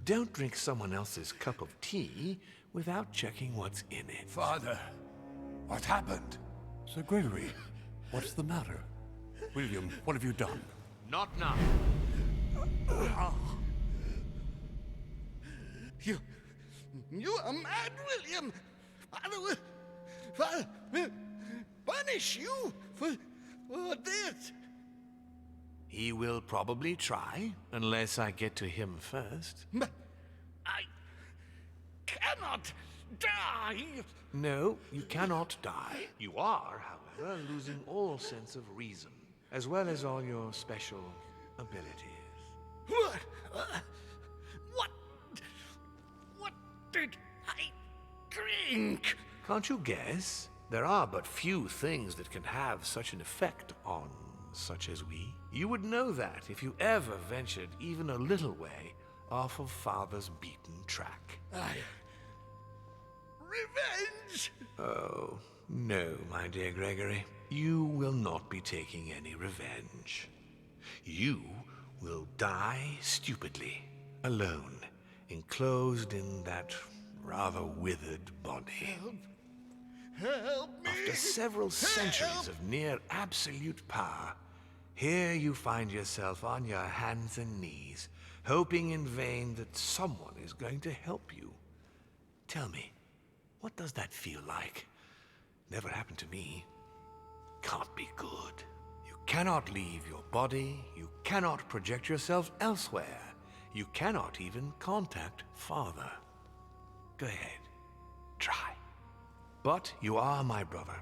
don't drink someone else's cup of tea without checking what's in it. Father, what happened? Sir Gregory, what's the matter? William, what have you done? Not now. You are mad, William! Father will punish you for this! He will probably try, unless I get to him first. But I cannot die! No, you cannot die. You are, however, losing all sense of reason, as well as all your special abilities. What did I drink? Can't you guess? There are but few things that can have such an effect on such as we. You would know that if you ever ventured even a little way off of Father's beaten track. Revenge! Oh, no, my dear Gregory. You will not be taking any revenge. You will die stupidly, alone, enclosed in that rather withered body. Help me! After several centuries of near absolute power, here you find yourself on your hands and knees, hoping in vain that someone is going to help you. Tell me, what does that feel like? Never happened to me. Can't be good. You cannot leave your body, you cannot project yourself elsewhere, you cannot even contact Father. Go ahead, try. But you are my brother,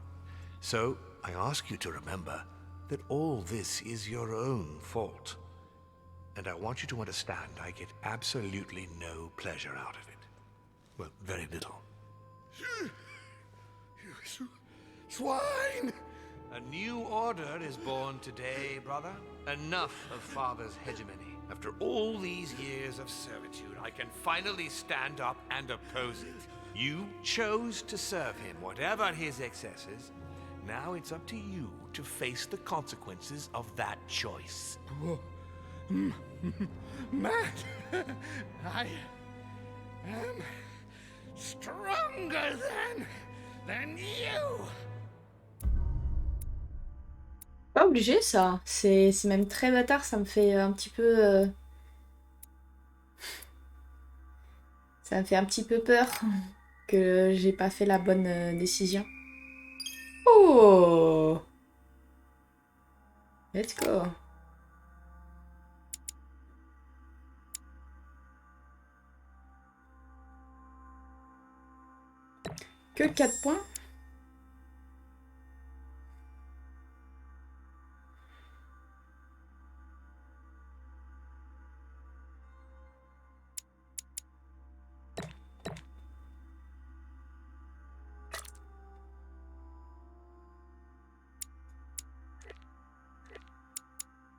so I ask you to remember that all this is your own fault. And I want you to understand I get absolutely no pleasure out of it. Well, very little. You swine! A new order is born today, brother. Enough of Father's hegemony. After all these years of servitude, I can finally stand up and oppose it. You chose to serve him, whatever his excesses. Now it's up to you to face the consequences of that choice. Matt, I am stronger than you. Pas obligé ça, c'est même très bâtard, ça me fait un petit peu... Ça me fait un petit peu peur que j'ai pas fait la bonne décision. Oh! Let's go. Que 4 points?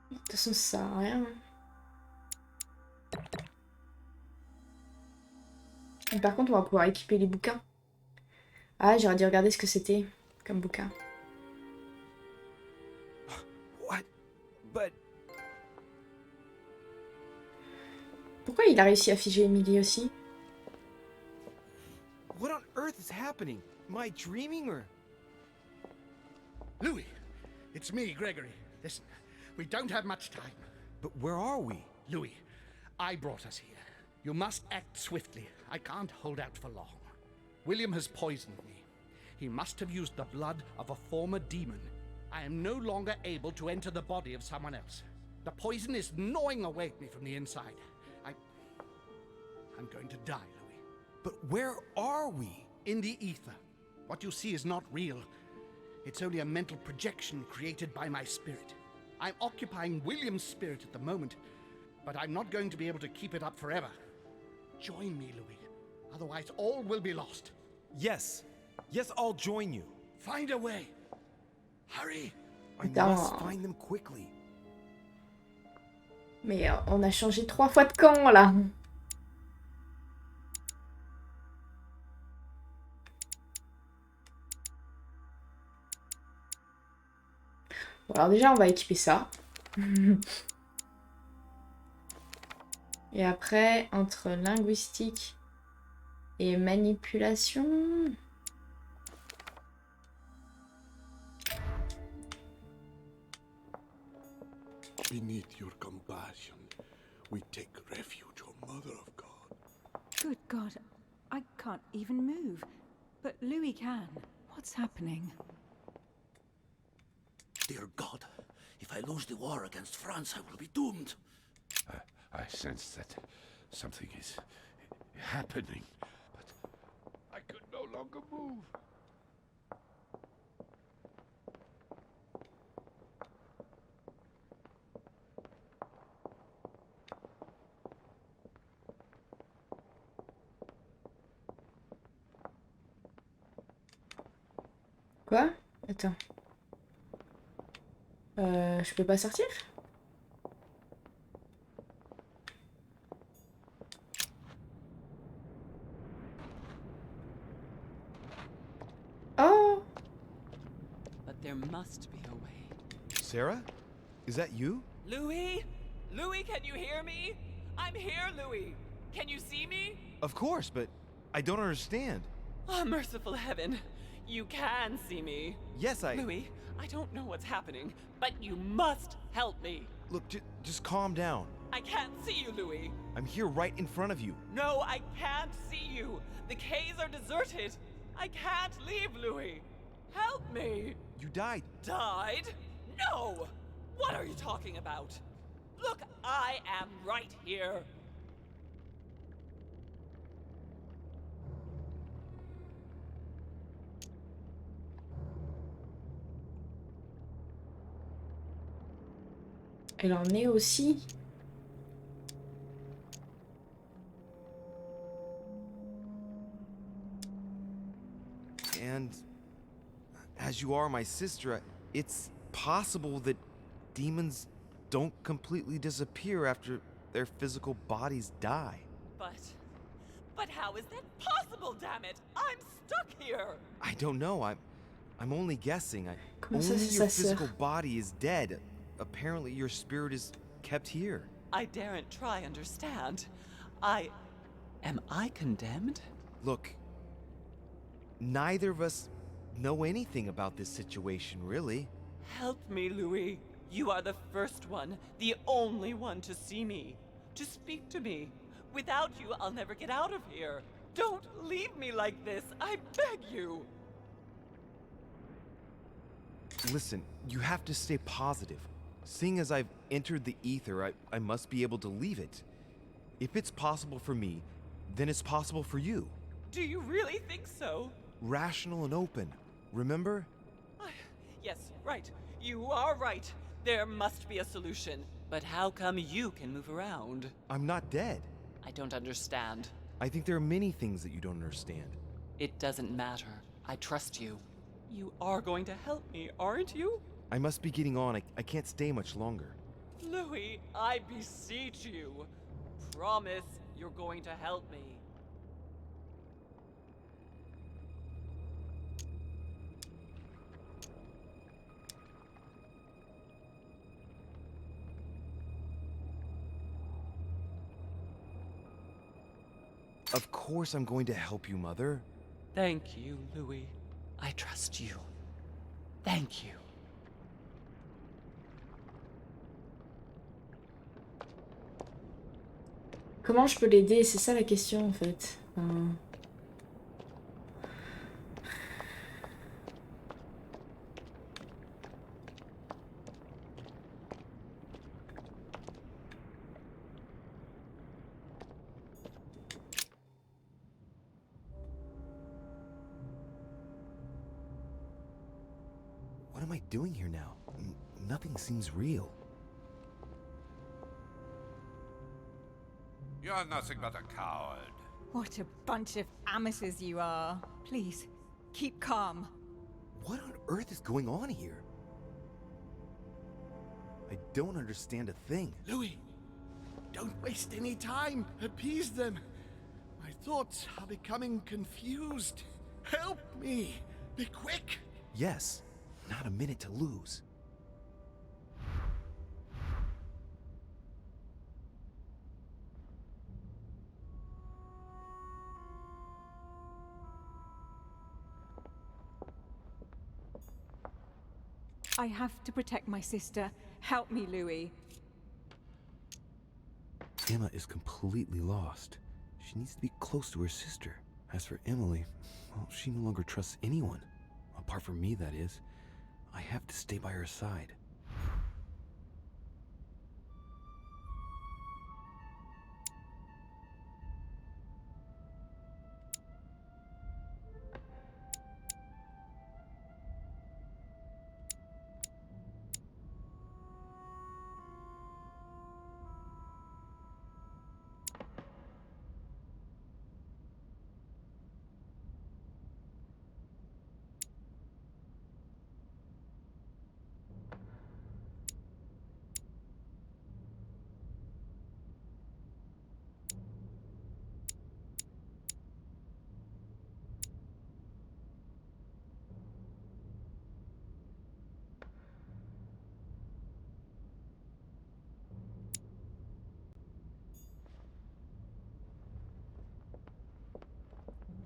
De toute façon, ça sert à rien. Et par contre, on va pouvoir équiper les bouquins. Ah, j'aurais dû regarder ce que c'était comme bouquin. What? But... Pourquoi il a réussi à figer Emily aussi? What on earth is happening? Am I dreaming or... Louis, it's me, Gregory. Listen, we don't have much time. But where are we? Louis, I brought us here. You must act swiftly. I can't hold out for long. William has poisoned me. He must have used the blood of a former demon. I am no longer able to enter the body of someone else. The poison is gnawing away at me from the inside. I'm going to die, Louis. But where are we? In the ether. What you see is not real. It's only a mental projection created by my spirit. I'm occupying William's spirit at the moment, but I'm not going to be able to keep it up forever. Join me, Louis. Otherwise, all will be lost. Yes. Yes, I'll join you. Find a way. Hurry. I must find them quickly. Mais on a changé 3 fois de camp, là. Bon, alors déjà, on va équiper ça. Et après, entre linguistique et manipulation... Beneath your compassion, we take refuge, O Mother of God. Good God, I can't even move. But Louis can. What's happening? Dear God, if I lose the war against France, I will be doomed. I sense that something is happening, but I could no longer move. Quoi? Attends. Je peux pas sortir? Oh! But there must be a way. Sarah? Is that you? Louis? Louis, can you hear me? I'm here, Louis. Can you see me? Of course, but I don't understand. Oh, merciful heaven. You can see me. Yes, Louis, I don't know what's happening, but you must help me. Look, just calm down. I can't see you, Louis. I'm here right in front of you. No, I can't see you. The caves are deserted. I can't leave, Louis. Help me. You died. Died? No! What are you talking about? Look, I am right here. Elle en est aussi. And as you are my sister, it's possible that demons don't completely disappear after their physical bodies die. But how is that possible, damn it? I'm stuck here! I don't know. I'm only guessing. Comment ça, Only c'est your sa sœur? physical body is dead. Apparently, your spirit is kept here. I daren't try understand. Am I condemned? Look, neither of us know anything about this situation, really. Help me, Louis. You are the first one, the only one to see me, to speak to me. Without you, I'll never get out of here. Don't leave me like this, I beg you. Listen, you have to stay positive. Seeing as I've entered the ether, I must be able to leave it. If it's possible for me, then it's possible for you. Do you really think so? Rational and open, remember? Yes, right. You are right. There must be a solution. But how come you can move around? I'm not dead. I don't understand. I think there are many things that you don't understand. It doesn't matter. I trust you. You are going to help me, aren't you? I must be getting on. I can't stay much longer. Louis, I beseech you. Promise you're going to help me. Of course I'm going to help you, Mother. Thank you, Louis. I trust you. Thank you. Comment je peux l'aider? C'est ça la question en fait. What am I doing here now? Nothing seems real. You're nothing but a coward. What a bunch of amateurs you are. Please, keep calm. What on earth is going on here? I don't understand a thing. Louis, don't waste any time. Appease them. My thoughts are becoming confused. Help me. Be quick. Yes, not a minute to lose. I have to protect my sister. Help me, Louis. Emma is completely lost. She needs to be close to her sister. As for Emily, well, she no longer trusts anyone. Apart from me, that is. I have to stay by her side.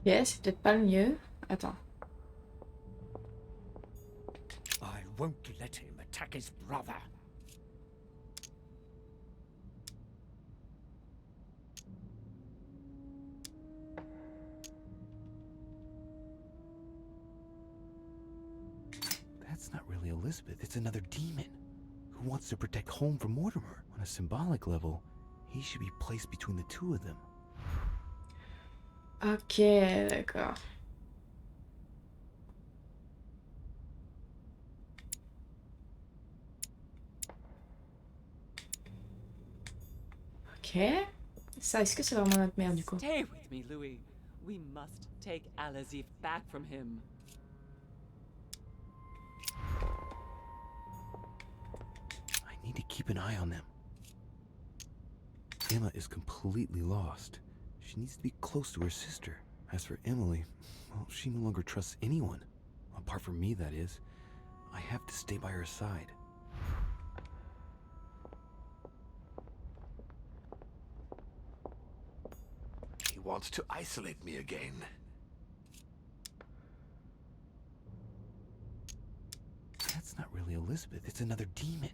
Ok, c'est peut-être pas le mieux. Attends. I won't let him attack his brother. That's not really Elizabeth, it's another demon who wants to protect home from Mortimer. On a symbolic level, he should be placed between the two of them. Ok, d'accord. Ok. Ça, est-ce que c'est vraiment notre mère du coup? Stay with me, Louis. We must take Al-Azif back from him. I need to keep an eye on them. Emma is completely lost. She needs to be close to her sister. As for Emily, well, she no longer trusts anyone. Apart from me, that is. I have to stay by her side. He wants to isolate me again. That's not really Elizabeth, it's another demon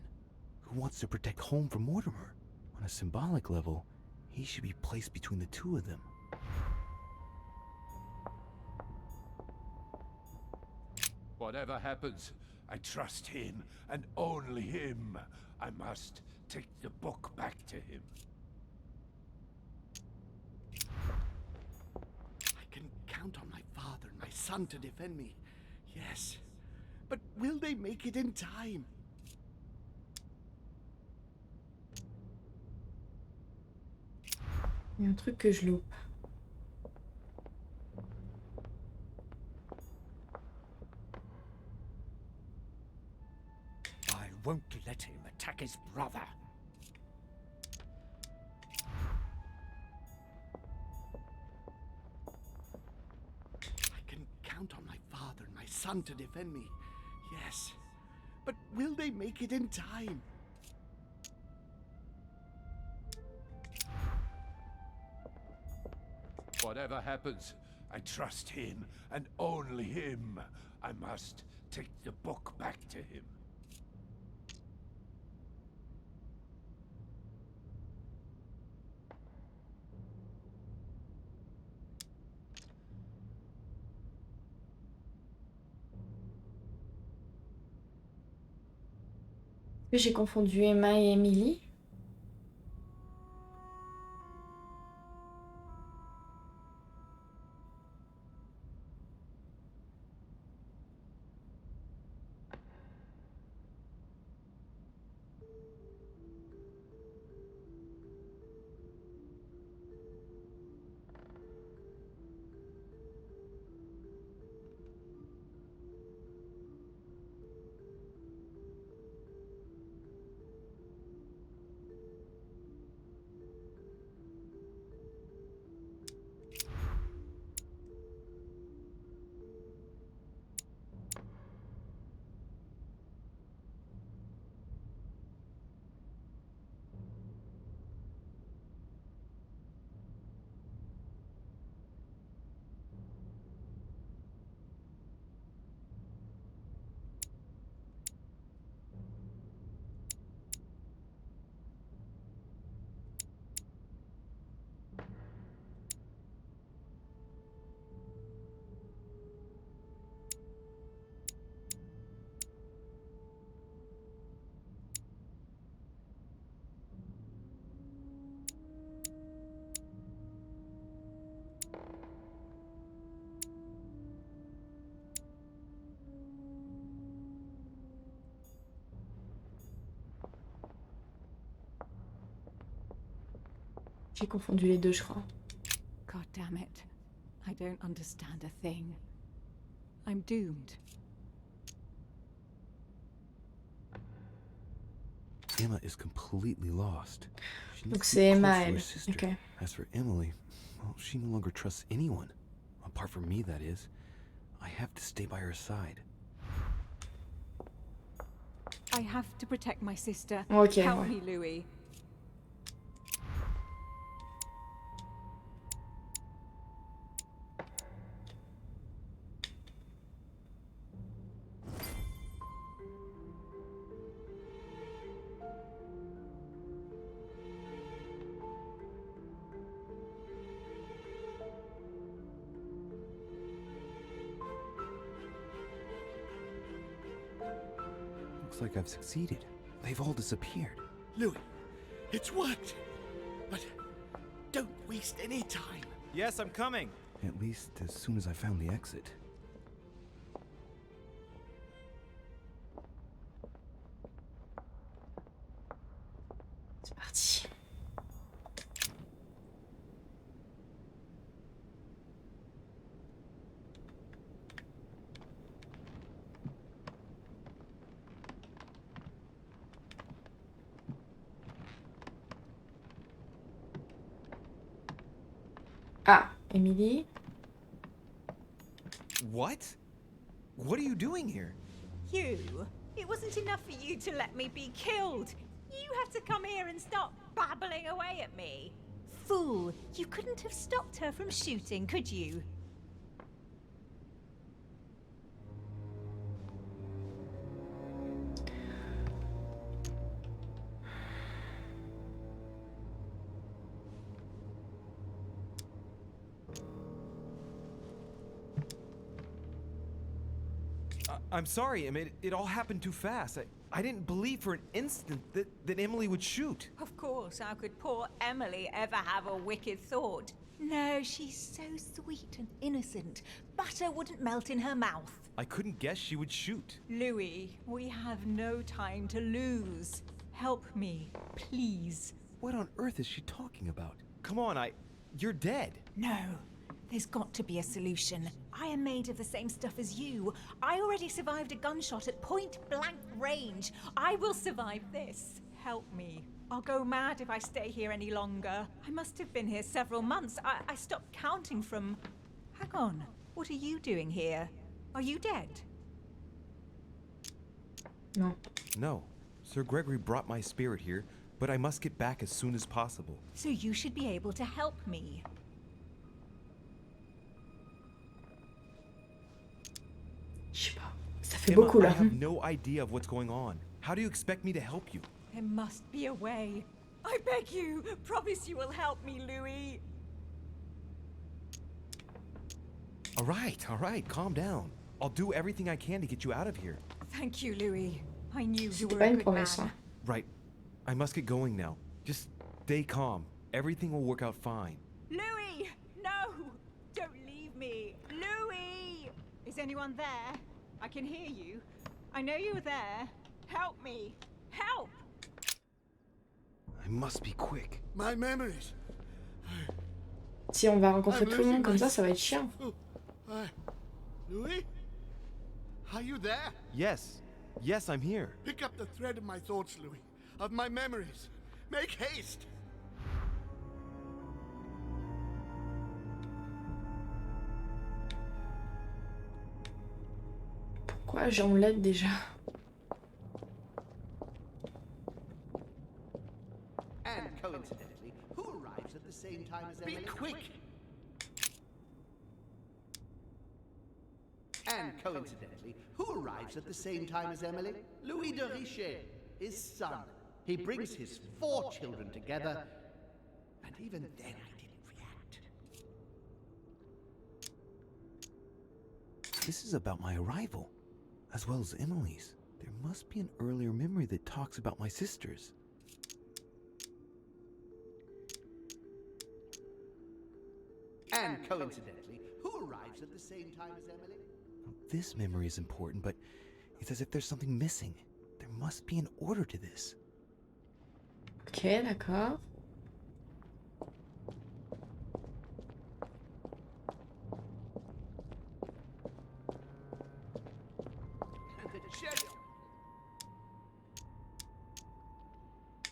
who wants to protect home from Mortimer. On a symbolic level, he should be placed between the two of them. Whatever happens, I trust him and only him. I must take the book back to him. I can count on my father and my son to defend me. Yes. But will they make it in time? Il y a un truc que je loupe. I won't let him attack his brother. I can count on my father and my son to defend me. Yes. But will they make it in time? Whatever happens, I trust him and only him. I must take the book back to him. J'ai confondu Emma et Emily. J'ai confondu les deux, je crois. God damn it. I don't understand a thing. I'm doomed. Emma is completely lost. She Donc needs to c'est be Emma, close to her elle. sister. Ok. As for Emily, well, she no longer trusts anyone. Apart from me, that is. I have to stay by her side. I have to protect my sister. Ok, Help ouais. me, Louis. Looks like I've succeeded. They've all disappeared. Louis, it's worked. But don't waste any time. Yes, I'm coming. At least as soon as I found the exit. C'est parti. Emily. What? What are you doing here? You? It wasn't enough for you to let me be killed. You had to come here and start babbling away at me. Fool, you couldn't have stopped her from shooting, could you? I'm sorry, Em. It all happened too fast. I didn't believe for an instant that Emily would shoot. Of course, how could poor Emily ever have a wicked thought? No, she's so sweet and innocent. Butter wouldn't melt in her mouth. I couldn't guess she would shoot. Louis, we have no time to lose. Help me, please. What on earth is she talking about? Come on, you're dead. No, there's got to be a solution. I am made of the same stuff as you. I already survived a gunshot at point-blank range. I will survive this. Help me. I'll go mad if I stay here any longer. I must have been here several months. I stopped counting from... Hang on. What are you doing here? Are you dead? No. No. Sir Gregory brought my spirit here, but I must get back as soon as possible. So you should be able to help me. Je sais pas. Ça fait Emma, beaucoup là. I have no idea of what's going on. How do you expect me to help you? There must be a way. I beg you, promise you will help me, Louis. All right, calm down. I'll do everything I can to get you out of here. Thank you, Louis. I knew you C'était were pas a une good promesse. man. Hein. Right. I must get going now. Just stay calm. Everything will work out fine. Louis! No! Don't leave me! Louis! Is anyone there? I can hear you. I know you're there. Help me! Help! I must be quick. My memories. Si on va rencontrer tout le monde comme ça va être chiant. Louis? Are you there? Yes, I'm here. Pick up the thread of my thoughts, Louis. Of my memories. Make haste! Pourquoi on l'aide déjà? And coincidentally, who arrives at the same time as Emily? Be quick! And coincidentally, who arrives at the same time as Emily? Louis de Richet, his son. He brings his 4 children together, and even then I didn't react. This is about my arrival, as well as Emily's. There must be an earlier memory that talks about my sisters. And coincidentally, who arrives at the same time as Emily? This memory is important, but it's as if there's something missing. There must be an order to this. Ok, d'accord.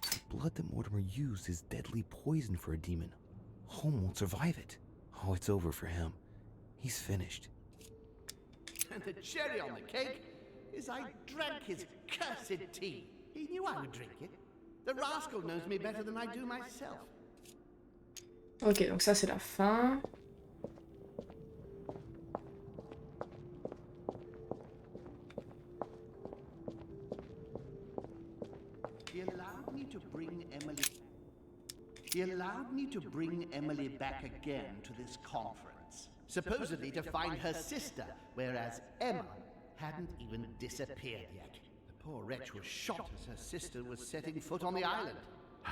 The blood that Mortimer used is deadly poison for a demon. Home won't survive it. Oh, it's over for him. He's finished. And the cherry on the cake is I drank his cursed tea. He knew I would drink it. The rascal knows me better than I do myself. Ok, donc ça c'est la fin. He allowed me to bring Emily. He allowed me to bring Emily back again to this conference, supposedly to find her sister, whereas Emma hadn't even disappeared yet. The poor wretch was shot as her sister was setting foot on the island. I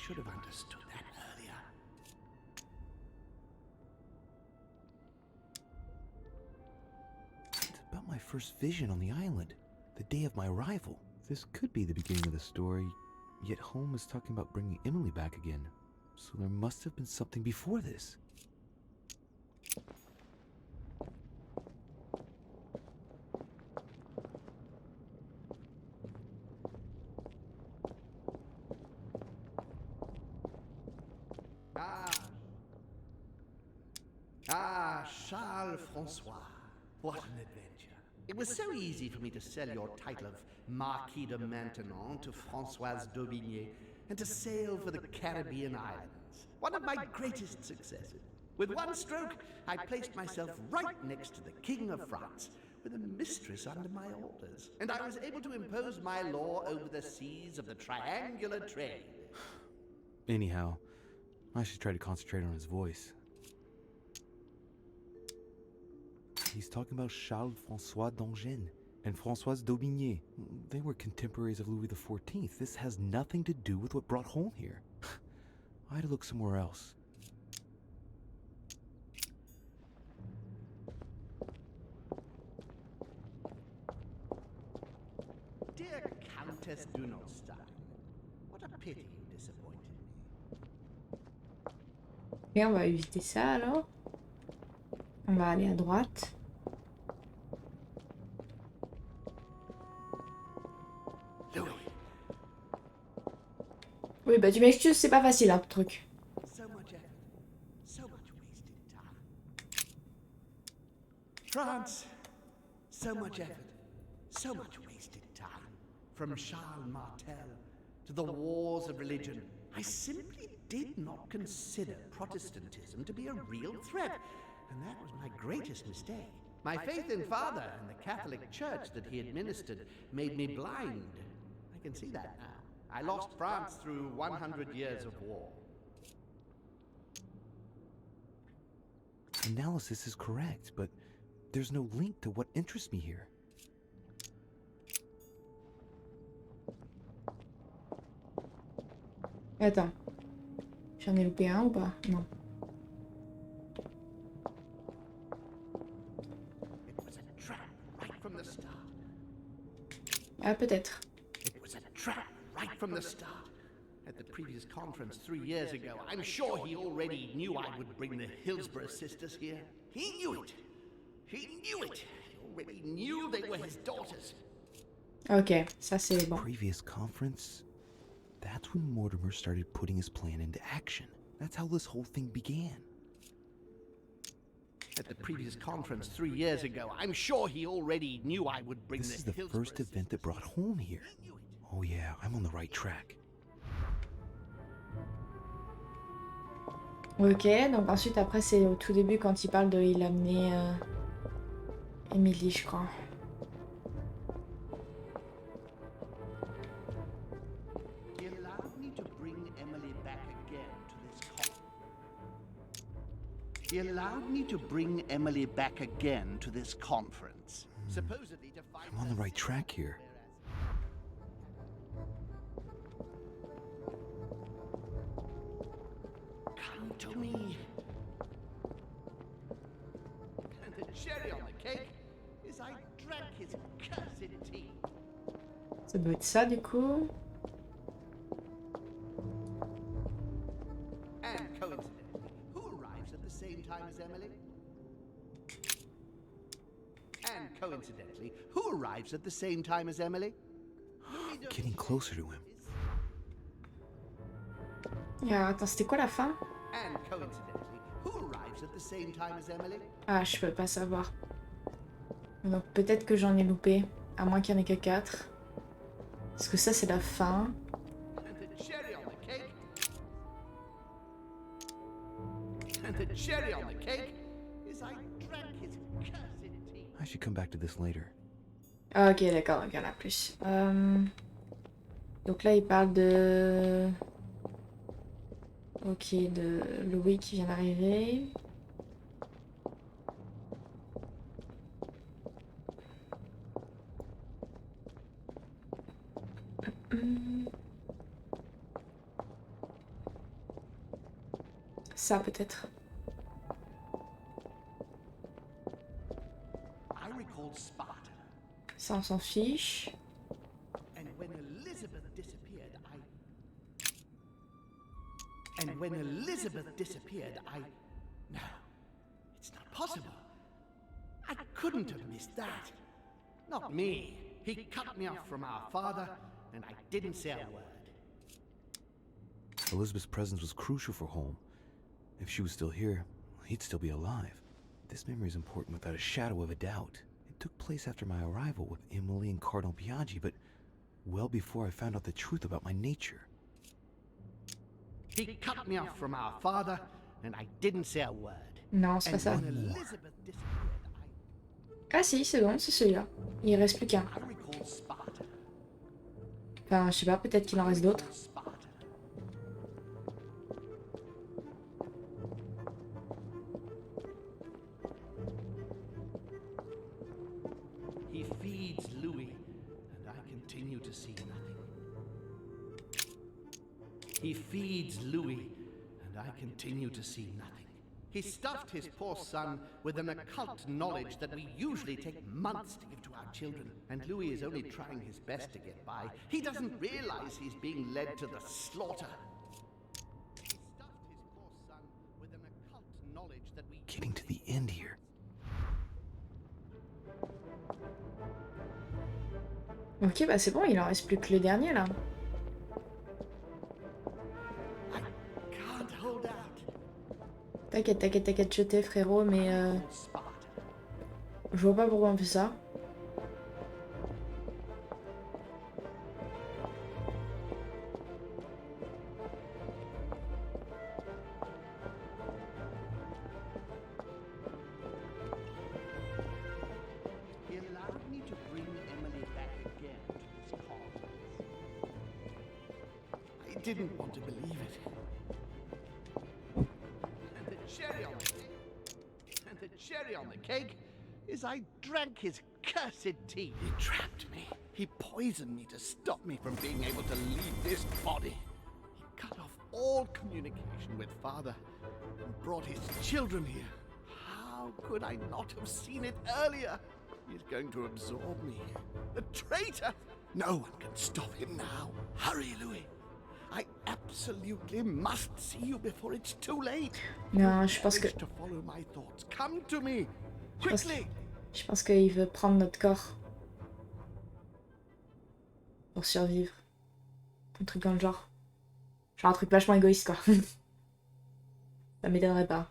should have understood that earlier. It's about my first vision on the island, the day of my arrival. This could be the beginning of the story, yet Holmes is talking about bringing Emily back again. So there must have been something before this. Ah, Charles Francois. What an adventure. It was so easy for me to sell your title of Marquis de Maintenon to Françoise d'Aubigné and to sail for the Caribbean islands. One of my greatest successes. With one stroke, I placed myself right next to the King of France, with a mistress under my orders. And I was able to impose my law over the seas of the triangular trade. Anyhow, I should try to concentrate on his voice. He's talking about Charles François d'Angennes and Françoise d'Aubigné. They were contemporaries of Louis XIV. This has nothing to do with what brought home here. I had to look somewhere else. Dear Countess Dunolstein, what a pity you disappointed me. Et on va éviter ça alors. On va aller à droite. Oui, bah tu m'excuses, c'est pas facile hein, ton truc. So much effort, so much wasted time. France, so much effort, so much wasted time. From Charles Martel to the wars of religion, I simply did not consider Protestantism to be a real threat, and that was my greatest mistake. My faith in Father and the Catholic Church that he administered made me blind. I can see that now. I lost France through 100 years of war. Analysis is correct, but there's no link to what interests me here. Attends. J'en ai loupé un ou pas? Non. Ah, peut-être. It was a trap right from the start. At the previous conference 3 years ago, I'm sure he already knew I would bring the Hillsborough sisters here. He knew it. He knew it. He already knew they were his daughters. Ok, ça c'est bon. Previous conference? That's when Mortimer started putting his plan into action. That's how this whole thing began. At the previous conference 3 years ago, I'm sure he already knew I would bring This is the the Hillsborough first event that brought home here. Oh yeah, I'm on the right track. Ok, donc ensuite après c'est au tout début quand il parle de il a amené Emily je crois. He allowed me to bring Emily back again to this He allowed me to bring Emily back again to this conference. Supposedly to find I'm on the right track here. Come to me. And the cherry on the cake is I drank his cursed tea. Ça doit être ça du coup. And coincidentally, who arrives at the same time as Emily? And coincidentally, who arrives at the same time as Emily? Getting closer to him. Alors, attends, c'était quoi la fin? And coincidentally, who arrives at the same time as Emily? Ah, je peux pas savoir. Donc peut-être que j'en ai loupé, à moins qu'il y en ait que 4. Parce que ça c'est la fin. And the cherry on the cake. And the cherry on the cake is I drank his cursed tea. I should come back to this later. Ah, ok, d'accord, donc il y en a plus. Donc là il parle de... Ok, de Louis qui vient d'arriver. Ça peut-être. I recalled Sparta. Ça on s'en fiche. And when Elizabeth disappeared, And when Elizabeth disappeared, No, it's not possible. I couldn't have missed that. Not me. He cut me off from our father, and I didn't say a word. Elizabeth's presence was crucial for home. If she was still here, he'd still be alive. This memory is important without a shadow of a doubt. It took place after my arrival with Emily and Cardinal Biaggi, but well before I found out the truth about my nature. He cut me off from our father, and I didn't say a word. Non, c'est pas ça. When Elizabeth disappeared, Ah si, c'est bon, c'est celui-là. Il reste plus qu'un. I recall Sparta. Enfin, je sais pas, peut-être qu'il en reste d'autres. He feeds Louis, and I continue to see nothing. He feeds Louis, and I continue to see nothing. He stuffed his poor son with an occult knowledge that we usually take months to give to our children, and Louis is only trying his best to get by. He doesn't realize he's being led to the slaughter. He stuffed his poor son with an occult knowledge that we... Getting to the end here. Ok, bah c'est bon, il en reste plus que le dernier là. Can't hold out. T'inquiète, t'inquiète, t'inquiète, je t'ai frérot, mais je vois pas pourquoi on fait ça. He allowed me to bring Emily back again to this cause. I didn't want to believe it. And the cherry on the cake is I drank his cursed tea. He trapped me. He poisoned me to stop me from being able to leave this body. He cut off all communication with Father and brought his children here. How could I not have seen it earlier? He's going to absorb me. The traitor! No one can stop him now. Hurry, Louis. I absolutely must see you before it's too late. Non, je pense que... To follow my thoughts. Come to me. Quickly. Je pense qu'il veut prendre notre corps. Pour survivre. Un truc dans le genre. Genre un truc vachement égoïste quoi. Ça m'étonnerait pas.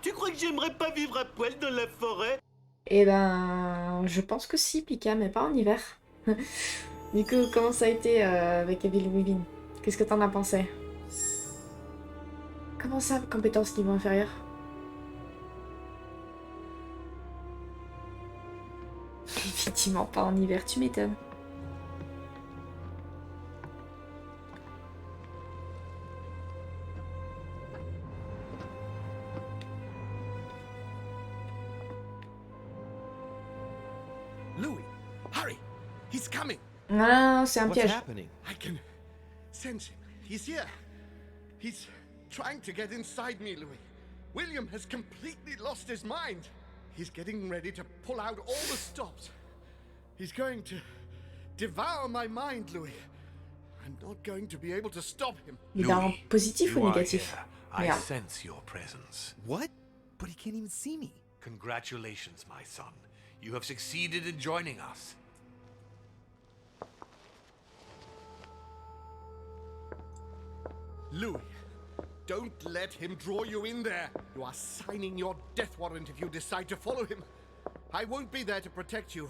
Tu crois que j'aimerais pas vivre à poil dans la forêt? Eh ben, je pense que si, Pika, mais pas en hiver. Du coup, comment ça a été avec Evil Within? Qu'est-ce que t'en as pensé? Comment ça, compétence niveau inférieur? Effectivement, pas en hiver, tu m'étonnes. Louis, hurry. He's coming. Non, c'est un piège. I can sense him. He's here. He's trying to get inside me, Louis. William has completely lost his mind. He's getting ready to pull out all the stops. He's going to devour my mind, Louis. I'm not going to be able to stop him. Il est en positif ou You are négatif? here. I Regarde. sense your presence. What? But he can't even see me. Congratulations, my son. You have succeeded in joining us. Louis, don't let him draw you in there. You are signing your death warrant if you decide to follow him. I won't be there to protect you.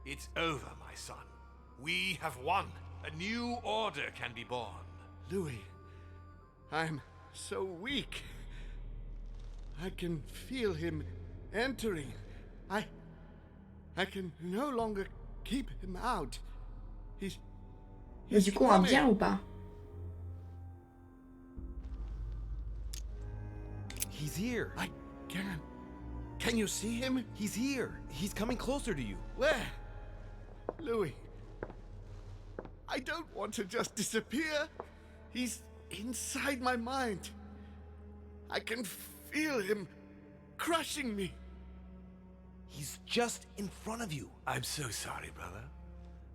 It's over, my son. We have won. A new order can be born. Louis, I'm so weak. I can feel him entering. I can no longer keep him out. Mais He's du coup, un coming. bien ou pas? He's here. I can. Can you see him? He's here. He's coming closer to you. Where? Louis. I don't want to just disappear. He's inside my mind. I can feel him crushing me. He's just in front of you. I'm so sorry, brother.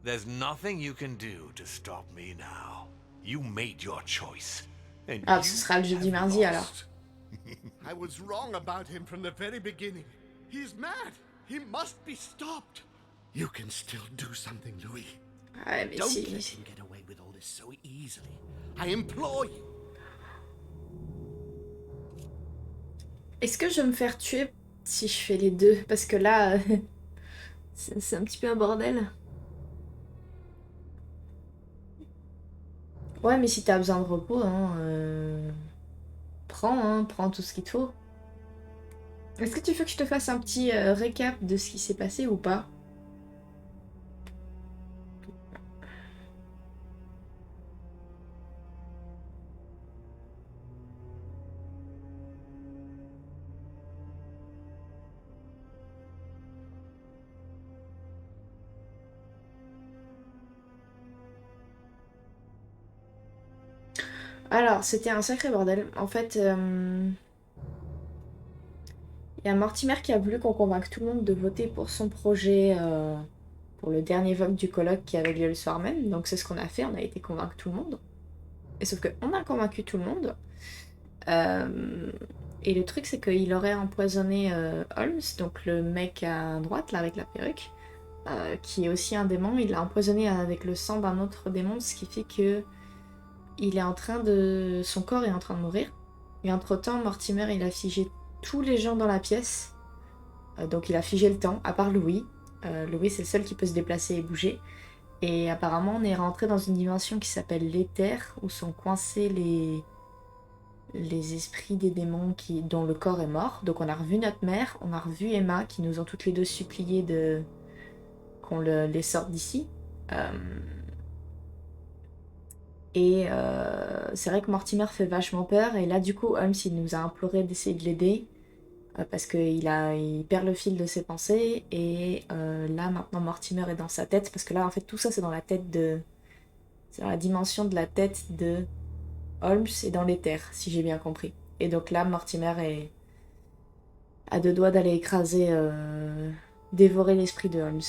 There's nothing you can do to stop me now. You made your choice. And Ah, ce sera le jeudi mardi alors. I was wrong about him from the very beginning. He's mad. He must be stopped. You can still do something, Louis. Ah, mais Don't si. let him get away with all this so easily. I implore you. Est-ce que je vais me faire tuer si je fais les deux? Parce que là, c'est un petit peu un bordel. Ouais, mais si t'as besoin de repos, prends tout ce qu'il te faut. Est-ce que tu veux que je te fasse un petit récap de ce qui s'est passé ou pas? Alors, c'était un sacré bordel. En fait, il y a Mortimer qui a voulu qu'on convainque tout le monde de voter pour son projet, pour le dernier vote du colloque qui avait lieu le soir même. Donc c'est ce qu'on a fait, on a été convaincre tout le monde. Et sauf qu'on a convaincu tout le monde. Et le truc, c'est qu'il aurait empoisonné Holmes, donc le mec à droite, là, avec la perruque, qui est aussi un démon. Il l'a empoisonné avec le sang d'un autre démon, ce qui fait que son corps est en train de mourir. Et entre-temps, Mortimer, il a figé tous les gens dans la pièce. Donc il a figé le temps, à part Louis. Louis, c'est le seul qui peut se déplacer et bouger. Et apparemment, on est rentré dans une dimension qui s'appelle l'éther, où sont coincés les esprits des démons dont le corps est mort. Donc on a revu notre mère, on a revu Emma, qui nous ont toutes les deux supplié qu'on les sorte d'ici. Et c'est vrai que Mortimer fait vachement peur. Et là, du coup, Holmes, il nous a imploré d'essayer de l'aider. Parce qu'il perd le fil de ses pensées. Et là, maintenant, Mortimer est dans sa tête. Parce que là, en fait, tout ça, c'est dans la tête de... C'est dans la dimension de la tête de Holmes et dans l'éther, si j'ai bien compris. Et donc là, Mortimer est à deux doigts d'aller écraser... dévorer l'esprit de Holmes.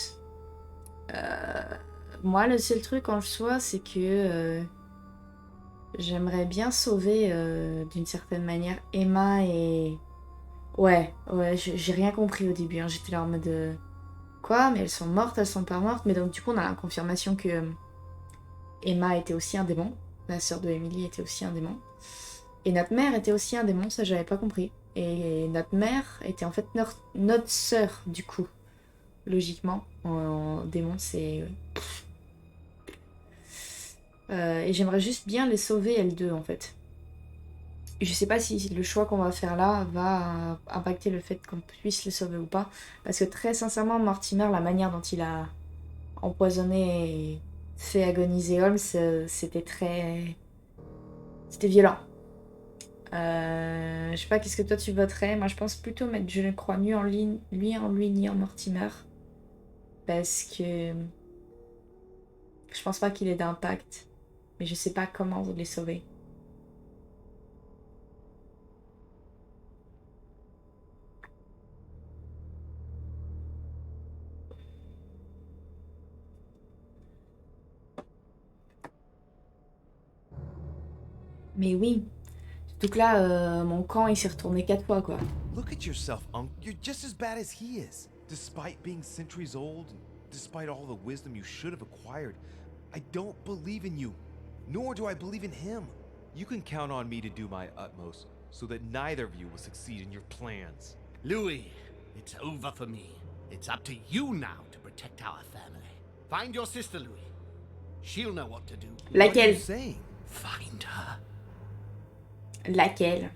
Moi, le seul truc quand je sois, c'est que... j'aimerais bien sauver, d'une certaine manière, Emma et... Ouais, j'ai rien compris au début, hein. J'étais là en mode... Quoi? Mais elles sont mortes, elles sont pas mortes. Mais donc du coup, on a la confirmation que Emma était aussi un démon. La sœur de Emily était aussi un démon. Et notre mère était aussi un démon, ça j'avais pas compris. Et notre mère était en fait notre sœur, du coup. Logiquement, en démon, c'est... et j'aimerais juste bien les sauver, elles deux, en fait. Je sais pas si le choix qu'on va faire là va impacter le fait qu'on puisse les sauver ou pas. Parce que très sincèrement, Mortimer, la manière dont il a empoisonné et fait agoniser Holmes, c'était très... C'était violent. Je sais pas, qu'est-ce que toi tu voterais? Moi je pense plutôt mettre, je ne crois ni en lui ni en Mortimer. Parce que... Je pense pas qu'il ait d'impact. Mais je sais pas comment les sauver. Mais oui. Surtout que là, mon camp il s'est retourné 4 fois quoi. Look at yourself, Unc. You're just as bad as he is. Despite being centuries old, and despite all the wisdom you should have acquired, I don't believe in you. Nor do I believe in him. You can count on me to do my utmost so that neither of you will succeed in your plans. Louis, it's over for me. It's up to you now to protect our family. Find your sister, Louis. She'll know what to do. Laquelle? What are you saying? Find her. Laquelle?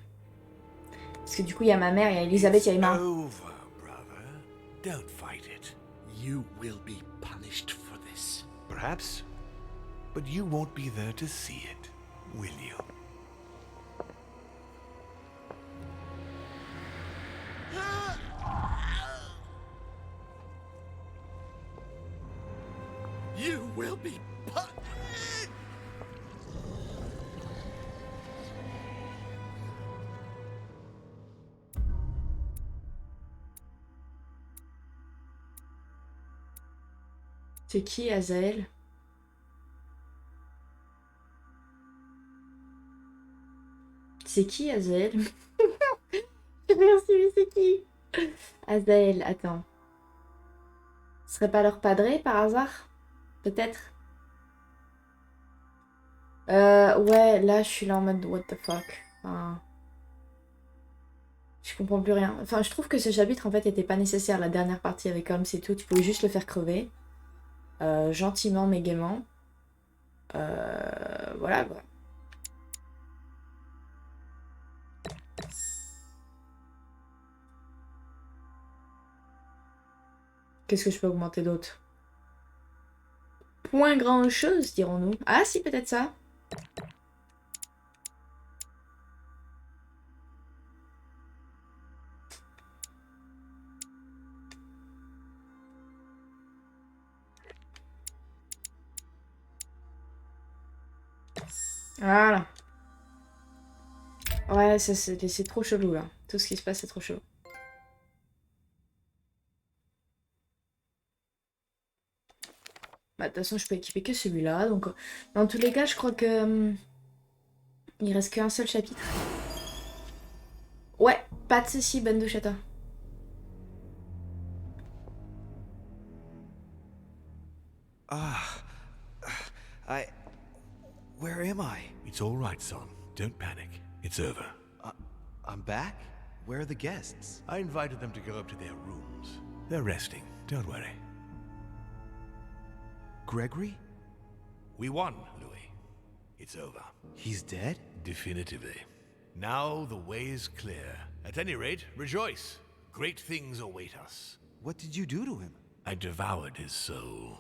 Parce que du coup, il y a ma mère, il y a Elisabeth, il y a Emma. Over, brother. Don't fight it. You will be punished for this. Perhaps. But you won't be there to see it, will you? You will be punished. C'est qui, Azael? C'est qui, Azael? Merci, mais c'est qui? Azael, attends. Ce serait pas leur padré par hasard? Peut-être. Ouais, là je suis là en mode what the fuck. Enfin, je comprends plus rien. Enfin, je trouve que ce chapitre en fait était pas nécessaire. La dernière partie avec Holmes et tout, tu pouvais juste le faire crever. Gentiment mais gaiement. Voilà quoi. Qu'est-ce que je peux augmenter d'autre? Point grand chose, dirons-nous. Ah si, peut-être ça. Voilà. Ouais, c'est trop chelou là. Tout ce qui se passe, c'est trop chelou. Bah, de toute façon, je peux équiper que celui-là. Donc, dans tous les cas, je crois que il reste qu'un seul chapitre. Ouais, pas de soucis, bonne douche à toi. Where am I? It's all right, son. Don't panic. It's over. I'm back? Where are the guests? I invited them to go up to their rooms. They're resting. Don't worry. Gregory? We won, Louis. It's over. He's dead? Definitively. Now the way is clear. At any rate, rejoice. Great things await us. What did you do to him? I devoured his soul.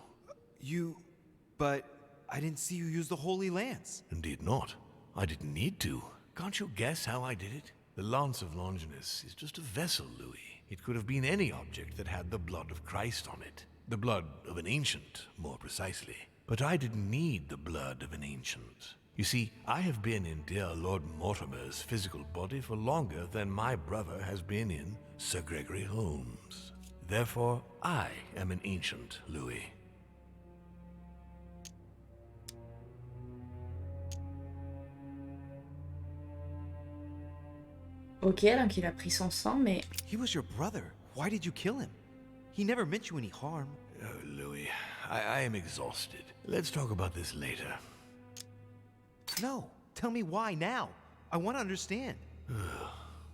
But I didn't see you use the Holy Lance. Indeed not. I didn't need to. Can't you guess how I did it? The Lance of Longinus is just a vessel, Louis. It could have been any object that had the blood of Christ on it. The blood of an ancient, more precisely. But I didn't need the blood of an ancient. You see, I have been in dear Lord Mortimer's physical body for longer than my brother has been in Sir Gregory Holmes. Therefore, I am an ancient, Louis. Ok, donc il a pris son sang, mais... He was your brother. Why did you kill him? He never meant you any harm. Oh, Louis, I am exhausted. Let's talk about this later. No, tell me why now. I want to understand.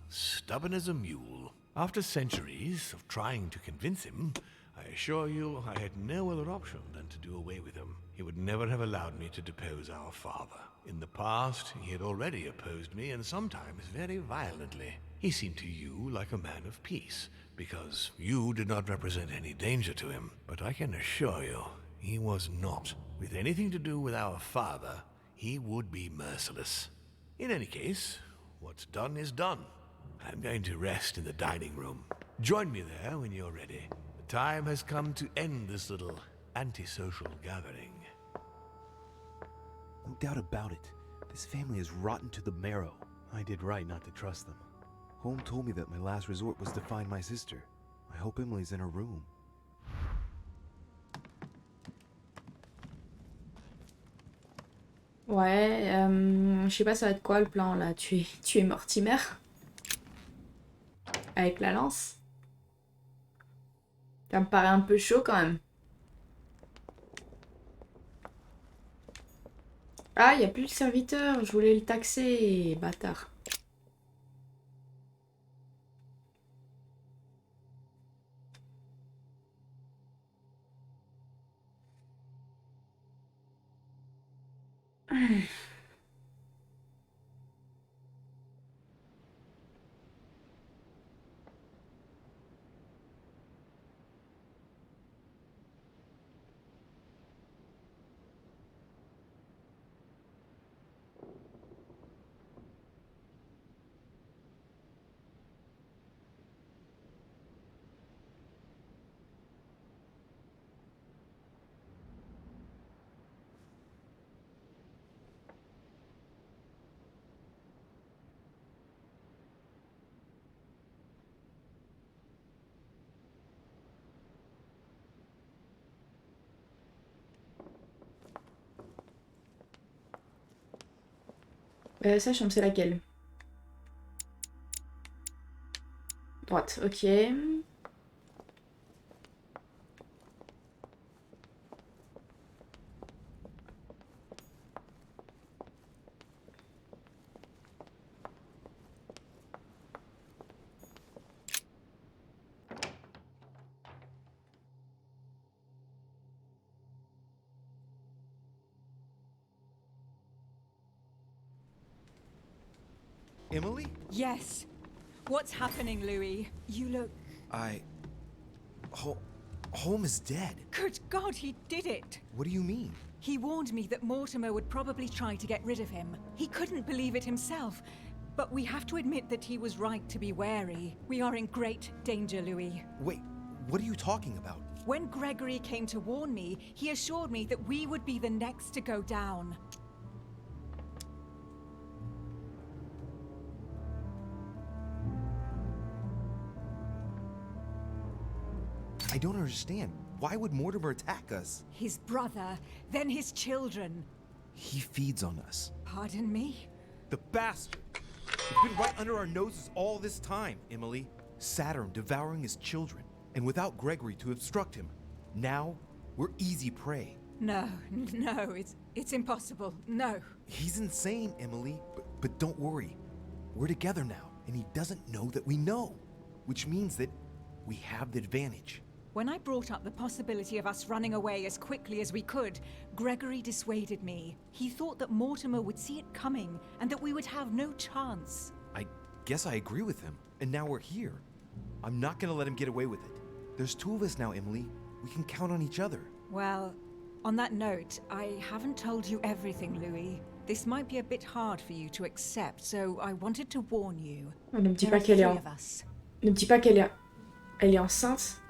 Stubborn as a mule. After centuries of trying to convince him, I assure you I had no other option than to do away with him. He would never have allowed me to depose our father. In the past, he had already opposed me, and sometimes very violently. He seemed to you like a man of peace, because you did not represent any danger to him. But I can assure you, he was not. With anything to do with our father, he would be merciless. In any case, what's done is done. I'm going to rest in the dining room. Join me there when you're ready. The time has come to end this little antisocial gathering. No doubt about it. This family is rotten to the marrow. I did right not to trust them. Home told me that my last resort was to find my sister. I hope Emily's in her room. Ouais, je sais pas ça va être quoi le plan là. Tu es Mortimer avec la lance. Ça me paraît un peu chaud quand même. Ah, il n'y a plus le serviteur, je voulais le taxer, bâtard. Sa chambre, c'est laquelle? Droite, ok. Emily? Yes. What's happening, Louis? You look... Home is dead. Good God, he did it! What do you mean? He warned me that Mortimer would probably try to get rid of him. He couldn't believe it himself. But we have to admit that he was right to be wary. We are in great danger, Louis. Wait, what are you talking about? When Gregory came to warn me, he assured me that we would be the next to go down. I don't understand. Why would Mortimer attack us? His brother, then his children. He feeds on us. Pardon me? The bastard! He's been right under our noses all this time, Emily. Saturn devouring his children, and without Gregory to obstruct him. Now, we're easy prey. No, it's impossible. No. He's insane, Emily. But don't worry. We're together now, and he doesn't know that we know. Which means that we have the advantage. When I brought up the possibility of us running away as quickly as we could, Gregory dissuaded me. He thought that Mortimer would see it coming, and that we would have no chance. I guess I agree with him, and now we're here. I'm not gonna let him get away with it. There's two of us now, Emily. We can count on each other. Well, on that note, I haven't told you everything, Louis. This might be a bit hard for you to accept, so I wanted to warn you. Ne me dis There pas are qu'elle three est of us. Ne me dis pas elle est enceinte.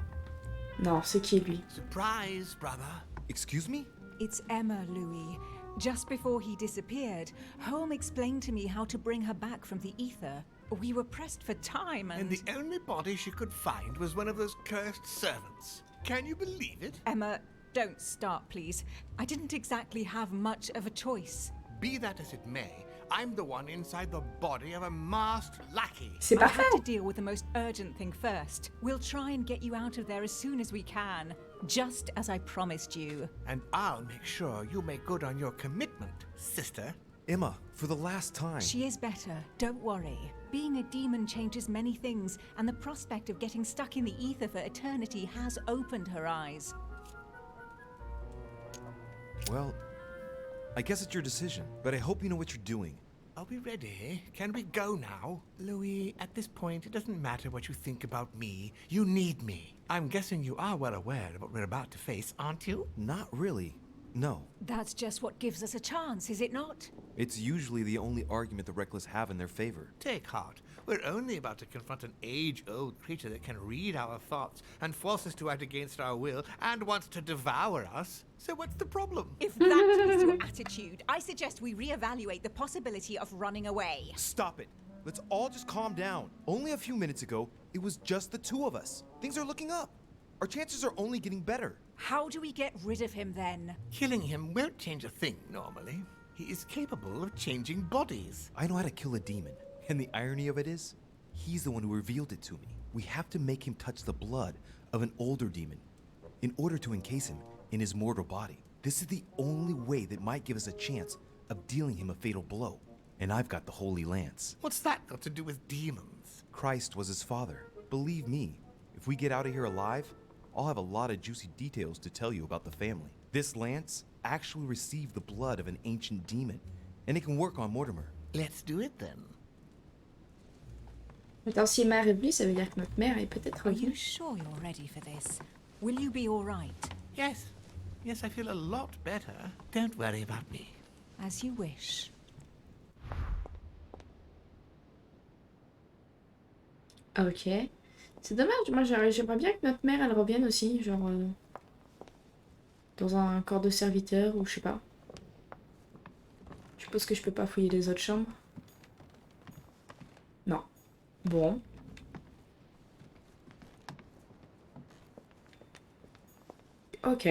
Non, c'est qui lui? Surprise, brother. Excuse me? It's Emma, Louis. Just before he disappeared, Holm explained to me how to bring her back from the ether. We were pressed for time and the only body she could find was one of those cursed servants. Can you believe it? Emma, don't start, please. I didn't exactly have much of a choice. Be that as it may, I'm the one inside the body of a masked lackey. C'est I parfait. have to deal with the most urgent thing first. We'll try and get you out of there as soon as we can, just as I promised you. And I'll make sure you make good on your commitment, sister. Emma, for the last time. She is better, don't worry. Being a demon changes many things, and the prospect of getting stuck in the ether for eternity has opened her eyes. Well, I guess it's your decision, but I hope you know what you're doing. Are we ready? Can we go now? Louis, at this point, it doesn't matter what you think about me. You need me. I'm guessing you are well aware of what we're about to face, aren't you? Not really. No. That's just what gives us a chance, is it not? It's usually the only argument the reckless have in their favor. Take heart. We're only about to confront an age-old creature that can read our thoughts and force us to act against our will and wants to devour us. So what's the problem? If that is your attitude, I suggest we reevaluate the possibility of running away. Stop it. Let's all just calm down. Only a few minutes ago, it was just the two of us. Things are looking up. Our chances are only getting better. How do we get rid of him then? Killing him won't change a thing normally. He is capable of changing bodies. I know how to kill a demon. And the irony of it is, he's the one who revealed it to me. We have to make him touch the blood of an older demon in order to encase him in his mortal body. This is the only way that might give us a chance of dealing him a fatal blow. And I've got the Holy Lance. What's that got to do with demons? Christ was his father. Believe me, if we get out of here alive, I'll have a lot of juicy details to tell you about the family. This lance actually received the blood of an ancient demon, and it can work on Mortimer. Let's do it then. Attends, si mère est venue, ça veut dire que notre mère est peut-être Are venue. you sure you're ready for this? Will you be all right? Yes. Yes, I feel a lot better. Don't worry about me. As you wish. Ok. C'est dommage, moi j'aimerais bien que notre mère elle revienne aussi, genre dans un corps de serviteur ou je sais pas. Je suppose que je peux pas fouiller les autres chambres. Non. Bon. Ok.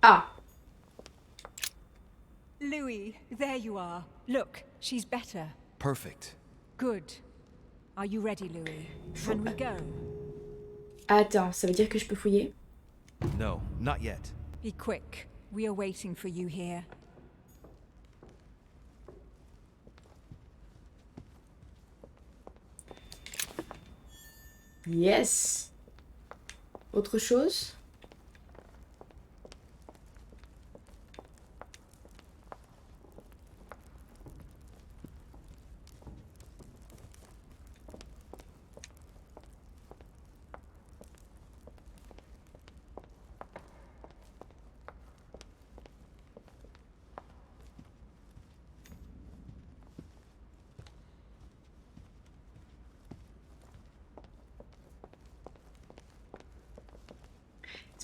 Ah. Louis, there you are. Look, she's better. Perfect. Good. Are you ready, Louis? Can we go? Attends, ça veut dire que je peux fouiller? No, not yet. Be quick. We are waiting for you here. Yes. Autre chose?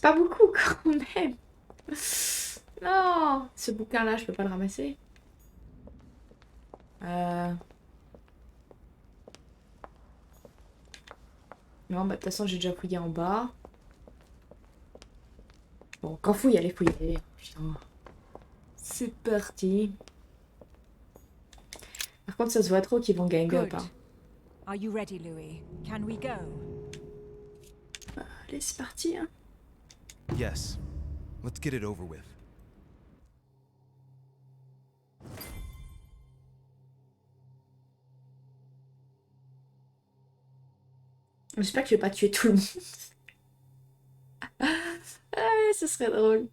pas beaucoup quand même. Non, ce bouquin-là, je peux pas le ramasser. Non, bah de toute façon, j'ai déjà fouillé en bas. Bon, quand fouille, allez fouiller. Putain. C'est parti. Par contre, ça se voit trop qu'ils vont gang up. Good. Hein. Are you ready, Louis? Can we go? Allez, c'est parti. Hein. Yes. Let's get it over with. J'espère que je vais pas tuer tout le monde. Ah, ce serait drôle.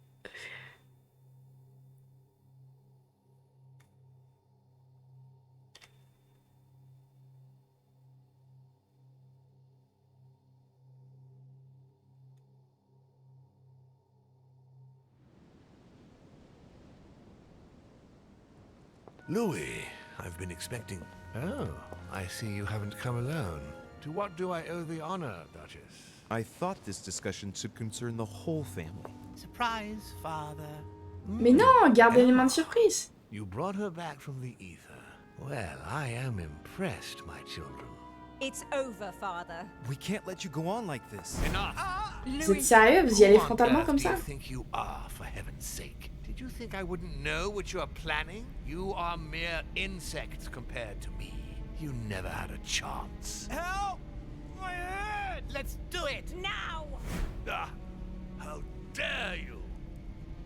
Louis, I've been expecting... Oh, I see you haven't come alone. To what do I owe the honor, Duchess? I thought this discussion should concern the whole family. Surprise, father. Mais non, garde l'élément de surprise. You brought her back from the ether. Well, I am impressed, my children. It's over, father. We can't let you go on like this. Enough! Vous êtes sérieux? Vous y allez Who on frontalement earth comme do you ça? think you are, for heaven's sake? Did you think I wouldn't know what you are planning? You are mere insects compared to me. You never had a chance. Help! My head! Let's do it! Now! Ah, how dare you!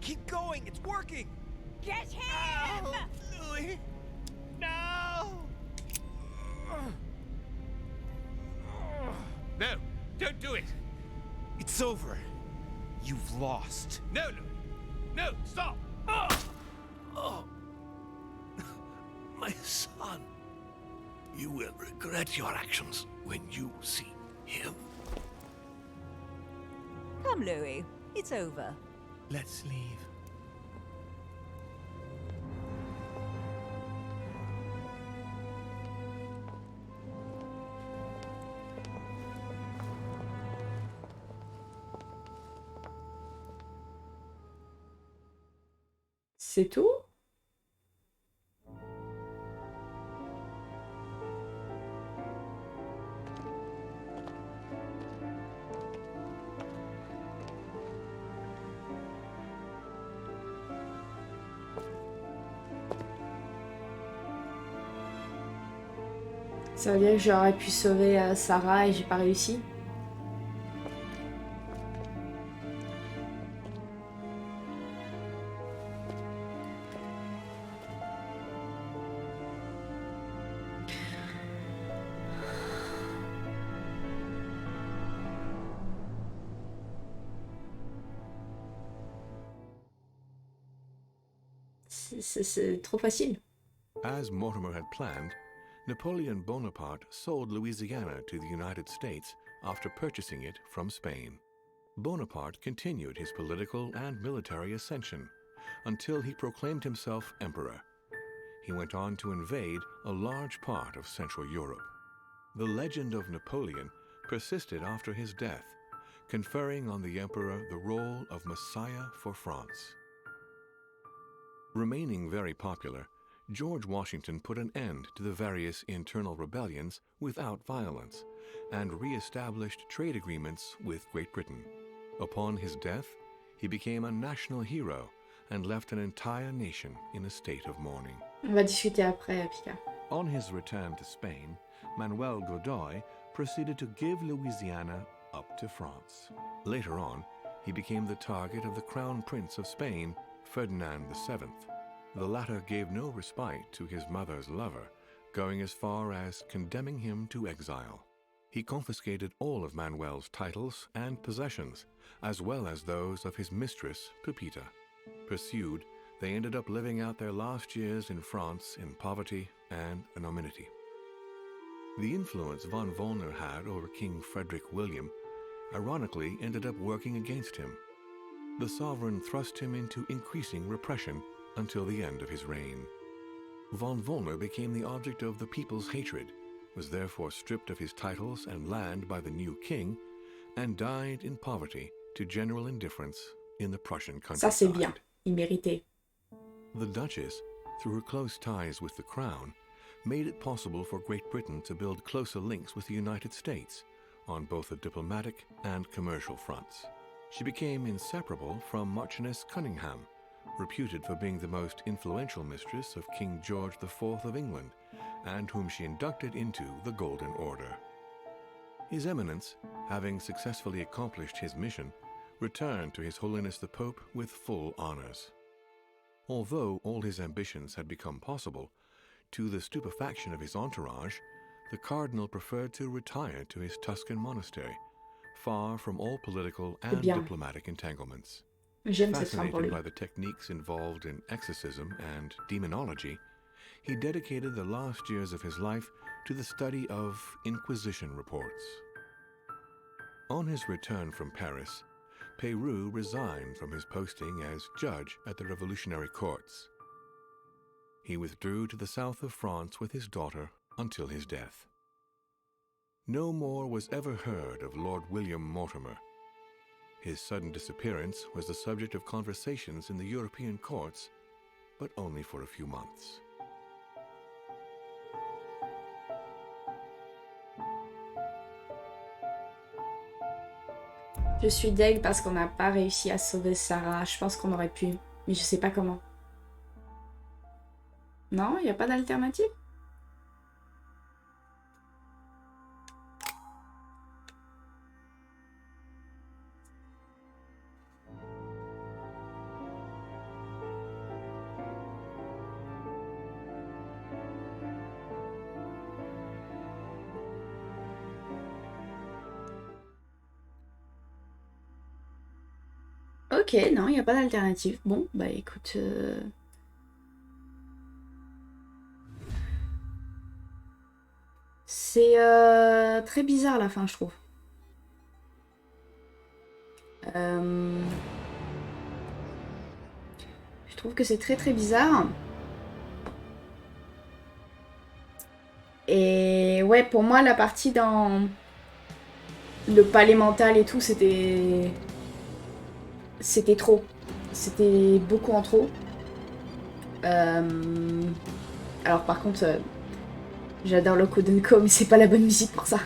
Keep going, it's working! Get him! Louis! No! No, don't do it! It's over. You've lost. No, Louis! No, stop! Oh. My son. You will regret your actions when you see him. Come, Louis. It's over. Let's leave. C'est tout? Ça veut dire que j'aurais pu sauver Sarah et j'ai pas réussi. C'est trop facile. As Mortimer had planned, Napoleon Bonaparte sold Louisiana to the United States after purchasing it from Spain. Bonaparte continued his political and military ascension until he proclaimed himself emperor. He went on to invade a large part of Central Europe. The legend of Napoleon persisted after his death, conferring on the emperor the role of Messiah for France. Remaining very popular, George Washington put an end to the various internal rebellions without violence and re-established trade agreements with Great Britain. Upon his death, he became a national hero and left an entire nation in a state of mourning. On va discuter après, Pika. On his return to Spain, Manuel Godoy proceeded to give Louisiana up to France. Later on, he became the target of the Crown Prince of Spain, Ferdinand VII. The latter gave no respite to his mother's lover, going as far as condemning him to exile. He confiscated all of Manuel's titles and possessions, as well as those of his mistress, Pepita. Pursued, they ended up living out their last years in France in poverty and anonymity. The influence von Wollner had over King Frederick William ironically ended up working against him. The sovereign thrust him into increasing repression until the end of his reign. Von Wollner became the object of the people's hatred, was therefore stripped of his titles and land by the new king, and died in poverty to general indifference in the Prussian Ça c'est countryside. bien, il méritait. The Duchess, through her close ties with the Crown, made it possible for Great Britain to build closer links with the United States on both the diplomatic and commercial fronts. She became inseparable from Marchioness Cunningham, reputed for being the most influential mistress of King George IV of England, and whom she inducted into the Golden Order. His Eminence, having successfully accomplished his mission, returned to His Holiness the Pope with full honors. Although all his ambitions had become possible, to the stupefaction of his entourage, the Cardinal preferred to retire to his Tuscan monastery, far from all political and diplomatic entanglements. Fascinated by the techniques involved in exorcism and demonology, he dedicated the last years of his life to the study of Inquisition reports. On his return from Paris, Peyroux resigned from his posting as judge at the revolutionary courts. He withdrew to the south of France with his daughter until his death. No more was ever heard of Lord William Mortimer. His sudden disappearance was the subject of conversations in the European courts, but only for a few months. Je suis deg parce qu'on n'a pas réussi à sauver Sarah. Je pense qu'on aurait pu, mais je sais pas comment. Non, il n'y a pas d'alternative? Ok, non, il n'y a pas d'alternative. Bon, bah écoute... C'est très bizarre la fin, je trouve. Je trouve que c'est très très bizarre. Et ouais, pour moi, la partie dans le palais mental et tout, c'était trop. C'était beaucoup en trop. Alors par contre, j'adore le Kodenko, mais c'est pas la bonne musique pour ça.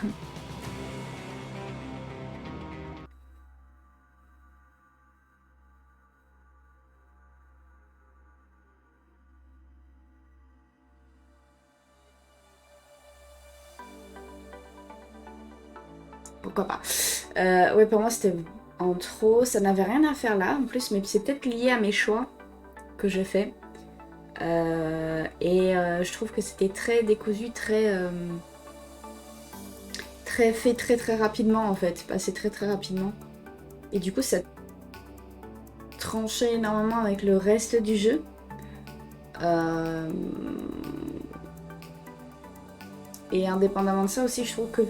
Pourquoi pas. Ouais, pour moi, c'était en trop. Ça n'avait rien à faire là, en plus, mais c'est peut-être lié à mes choix que j'ai fait. Je trouve que c'était très décousu, très fait très rapidement en fait, passé très rapidement. Et du coup ça tranchait énormément avec le reste du jeu. Et indépendamment de ça aussi, je trouve que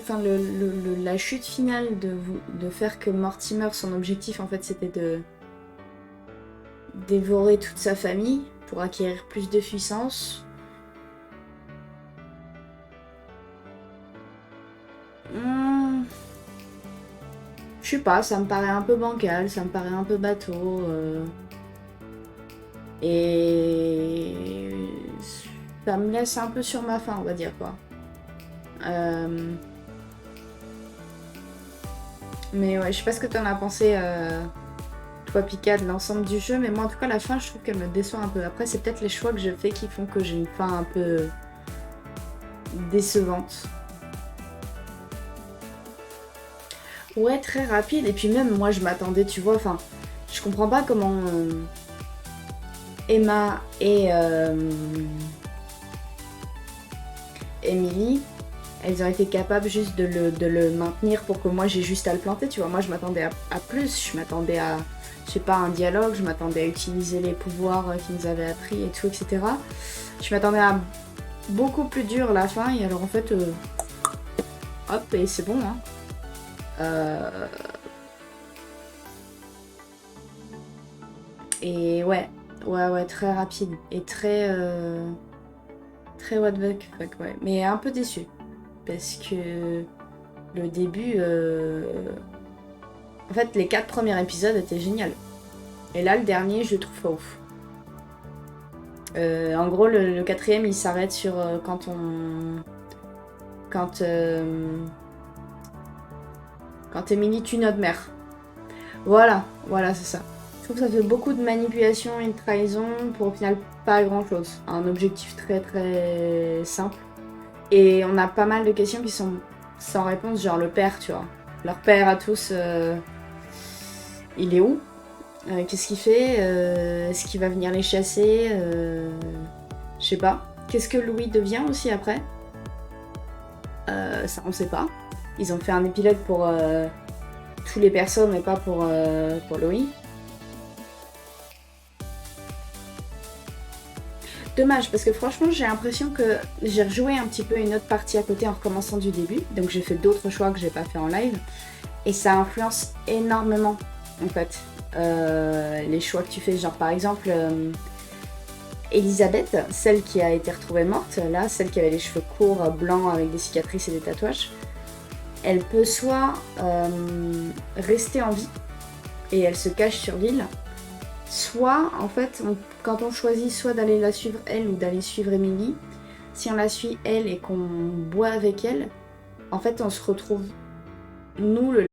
la chute finale de faire que Mortimer, son objectif en fait c'était de dévorer toute sa famille pour acquérir plus de puissance. Je sais pas, ça me paraît un peu bancal, ça me paraît un peu bateau. Et ça me laisse un peu sur ma faim, on va dire quoi. Mais ouais, je sais pas ce que t'en as pensé, toi Pika, de l'ensemble du jeu, mais moi en tout cas la fin je trouve qu'elle me déçoit un peu. Après c'est peut-être les choix que je fais qui font que j'ai une fin un peu décevante. Ouais, très rapide, et puis même moi je m'attendais, tu vois, enfin je comprends pas comment Emma et Emily, elles ont été capables juste de le maintenir pour que moi j'ai juste à le planter, tu vois. Moi je m'attendais à plus, je m'attendais à, je sais pas, un dialogue, je m'attendais à utiliser les pouvoirs qu'ils nous avaient appris et tout, etc. Je m'attendais à beaucoup plus dur la fin, et alors en fait, hop, et c'est bon, hein. Et ouais, très rapide, et très what the fuck, ouais. Mais un peu déçu, parce que le début, En fait, les 4 premiers épisodes étaient géniaux. Et là, le dernier, je le trouve pas ouf. En gros, le 4e, il s'arrête sur quand Emily tue notre mère. Voilà, c'est ça. Je trouve que ça fait beaucoup de manipulation et de trahison pour au final pas grand chose. Un objectif très très simple. Et on a pas mal de questions qui sont sans réponse, genre le père, tu vois. Leur père à tous, il est où? Qu'est-ce qu'il fait? Est-ce qu'il va venir les chasser? Je sais pas. Qu'est-ce que Louis devient aussi après? Ça on sait pas. Ils ont fait un épilogue pour toutes les personnes, mais pas pour Louis. Dommage, parce que franchement, j'ai l'impression que j'ai rejoué un petit peu une autre partie à côté en recommençant du début. Donc j'ai fait d'autres choix que j'ai pas fait en live. Et ça influence énormément, en fait, les choix que tu fais. Genre par exemple, Elisabeth, celle qui a été retrouvée morte, là, celle qui avait les cheveux courts, blancs, avec des cicatrices et des tatouages, elle peut soit rester en vie, et elle se cache sur l'île, soit, en fait, quand on choisit soit d'aller la suivre elle ou d'aller suivre Emily, si on la suit elle et qu'on boit avec elle, en fait on se retrouve, nous, le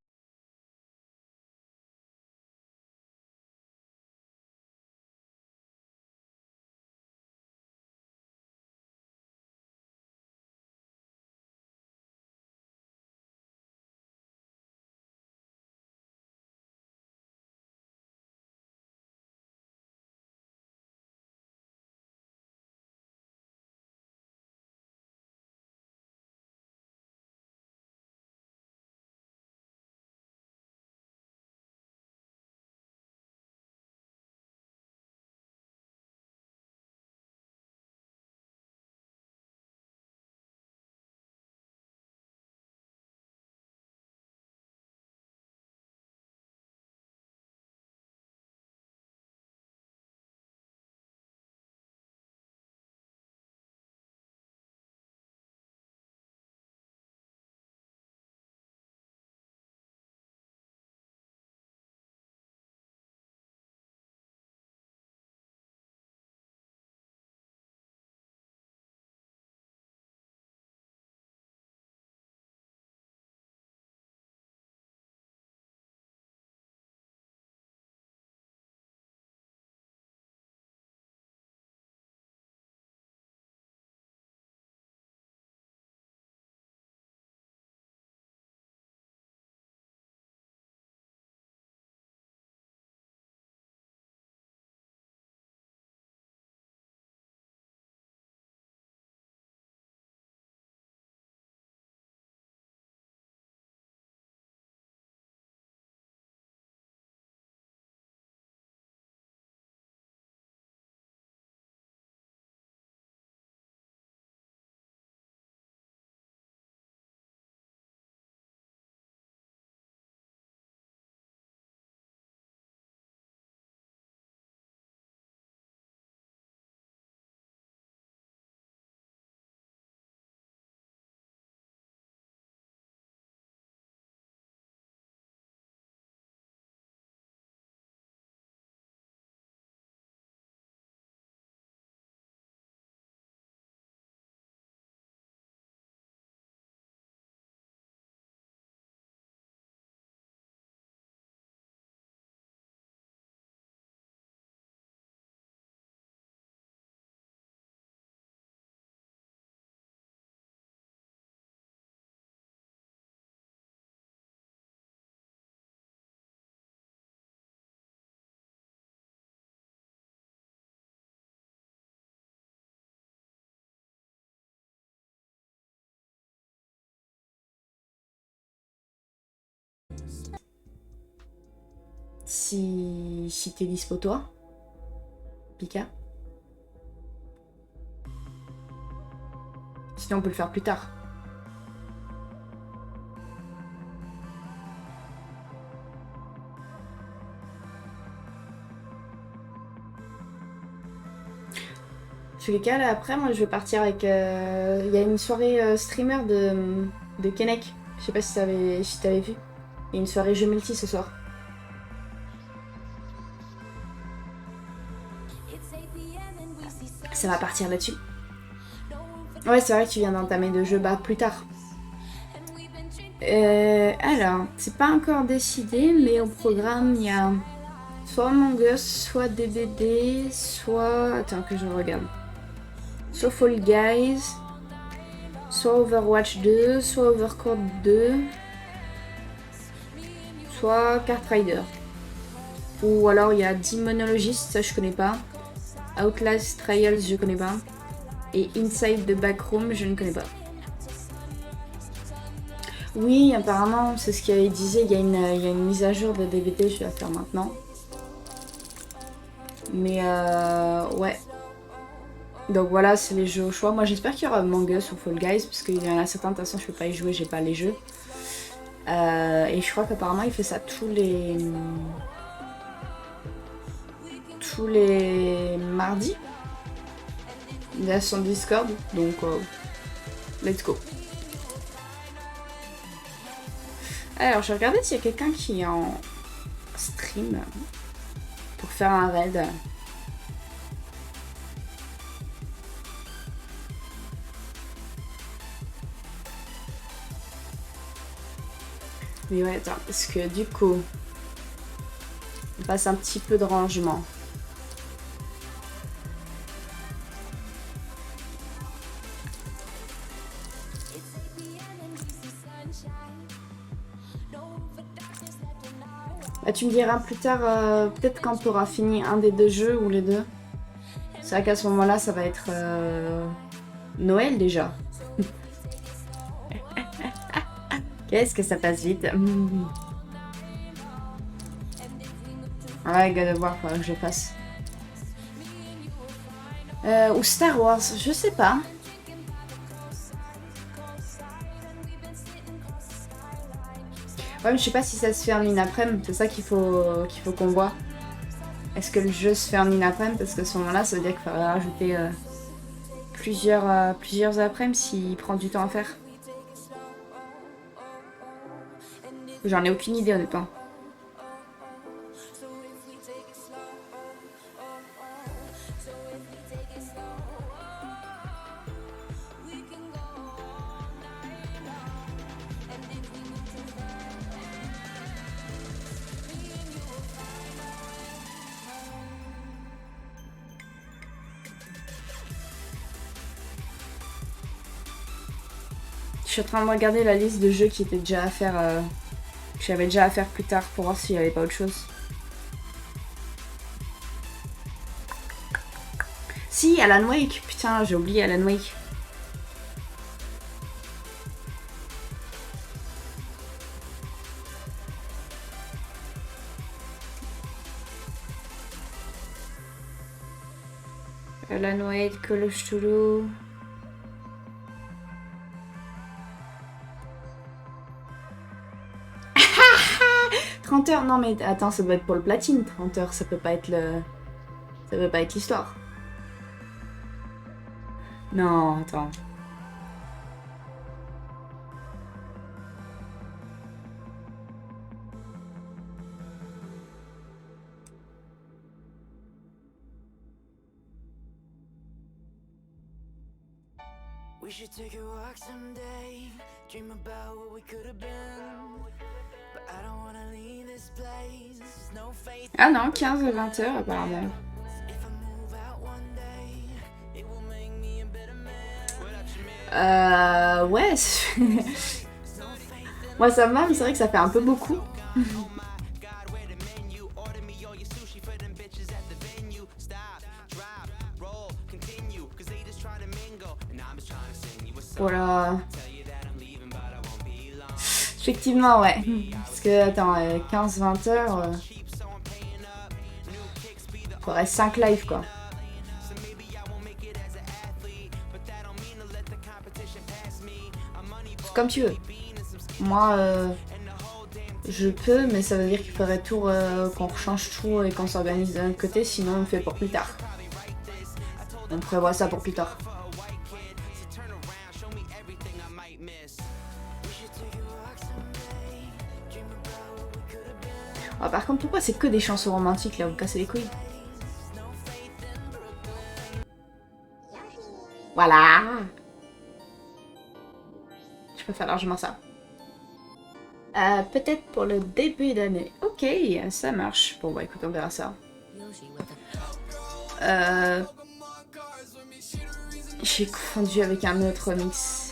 si t'es dispo toi, Pika. Sinon on peut le faire plus tard. Tous les cas, là, après, moi, je vais partir avec... Il y a une soirée streamer de Kenek. Je sais pas si t'avais vu. Il y a une soirée jeu multi ce soir. Ça va partir là-dessus. Ouais, c'est vrai que tu viens d'entamer de jeu, bah plus tard. Alors, c'est pas encore décidé, mais au programme, il y a soit Among Us, soit DBD, soit... Attends que je regarde. Soit Fall Guys, soit Overwatch 2, soit Overcooked 2, soit Kart Rider. Ou alors il y a Demonologist, ça je connais pas. Outlast Trials, je connais pas. Et Inside the Backroom, je ne connais pas. Oui, apparemment, c'est ce qu'il disait, il y a une mise à jour de DBT, je vais la faire maintenant. Mais ouais. Donc voilà, c'est les jeux au choix. Moi j'espère qu'il y aura Among Us ou Fall Guys, parce qu'il y en a certains, de toute façon je peux pas y jouer, j'ai pas les jeux. Et je crois qu'apparemment il fait ça tous les mardis. Il a son Discord, donc let's go. Alors je vais regarder s'il y a quelqu'un qui est en stream pour faire un raid. Mais ouais, attends, parce que du coup, on passe un petit peu de rangement. Bah, tu me diras plus tard, peut-être quand tu auras fini un des deux jeux ou les deux. C'est vrai qu'à ce moment-là, ça va être Noël déjà. Qu'est-ce que ça passe vite. Ouais, God of War, faudrait que je passe. Ou Star Wars, je sais pas. Ouais, mais je sais pas si ça se fait en une après-midi, c'est ça qu'il faut qu'on voit. Est-ce que le jeu se fait en une après-midi? Parce qu'à ce moment-là, ça veut dire qu'il faudrait rajouter plusieurs après-midi s'il prend du temps à faire. J'en ai aucune idée honnêtement. Je suis en train de regarder la liste de jeux qui étaient déjà à faire, que j'avais déjà à faire plus tard pour voir s'il n'y avait pas autre chose. Si, Alan Wake, putain, j'ai oublié Alan Wake. Alan Wake, Call of Cthulhu. Heures, non mais attends, ça doit être pour le platine, 30 heures, ça peut pas être le... Ça peut pas être l'histoire. Non, attends. We should take a walk someday, dream about what we could have been. But I don't wanna leave this place. No faith. Ah non, 15 à 20 heures apparemment. Ouais. Moi ça me va, mais c'est vrai que ça fait un peu beaucoup. Voilà. Effectivement, ouais. Parce que, attends, 15-20 heures... faudrait 5 lives, quoi. Comme tu veux. Moi, je peux, mais ça veut dire qu'il faudrait tout qu'on rechange tout et qu'on s'organise d'un côté, sinon on le fait pour plus tard. On prévoit ça pour plus tard. Ah, par contre, pourquoi c'est que des chansons romantiques là, vous cassez les couilles? Voilà. Je peux faire largement ça. Peut-être pour le début d'année. Ok, ça marche. Bon bah écoute, on verra ça. J'ai confondu avec un autre remix.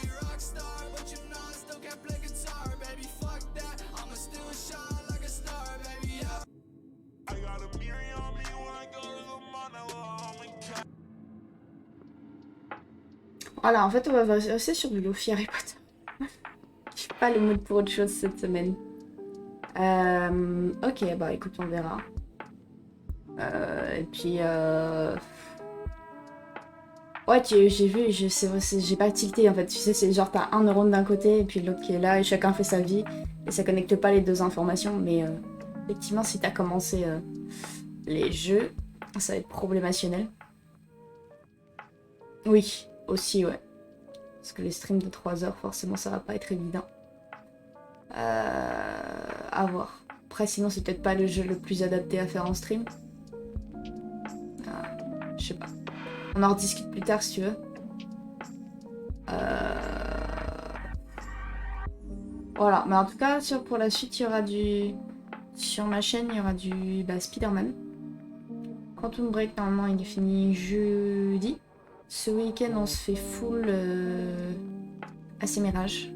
Voilà, en fait, on va rester sur du Lofi Harry Potter. Je suis pas le mood pour autre chose cette semaine. Ok, bah écoute, on verra. Et puis, ouais, j'ai vu, j'ai pas tilté en fait. Tu sais, c'est genre t'as un neurone d'un côté et puis l'autre qui est là et chacun fait sa vie. Et ça connecte pas les deux informations. Mais effectivement, si t'as commencé les jeux, ça va être problémationnel. Oui, aussi, ouais. Parce que les streams de 3 heures, forcément, ça va pas être évident. À voir. Après, sinon, c'est peut-être pas le jeu le plus adapté à faire en stream. Je sais pas. On en rediscute plus tard si tu veux. Voilà, mais en tout cas, pour la suite, il y aura du... Sur ma chaîne, il y aura du Spider-Man. Quantum Break, normalement, il est fini jeudi. Ce week-end, on se fait full AC Mirage.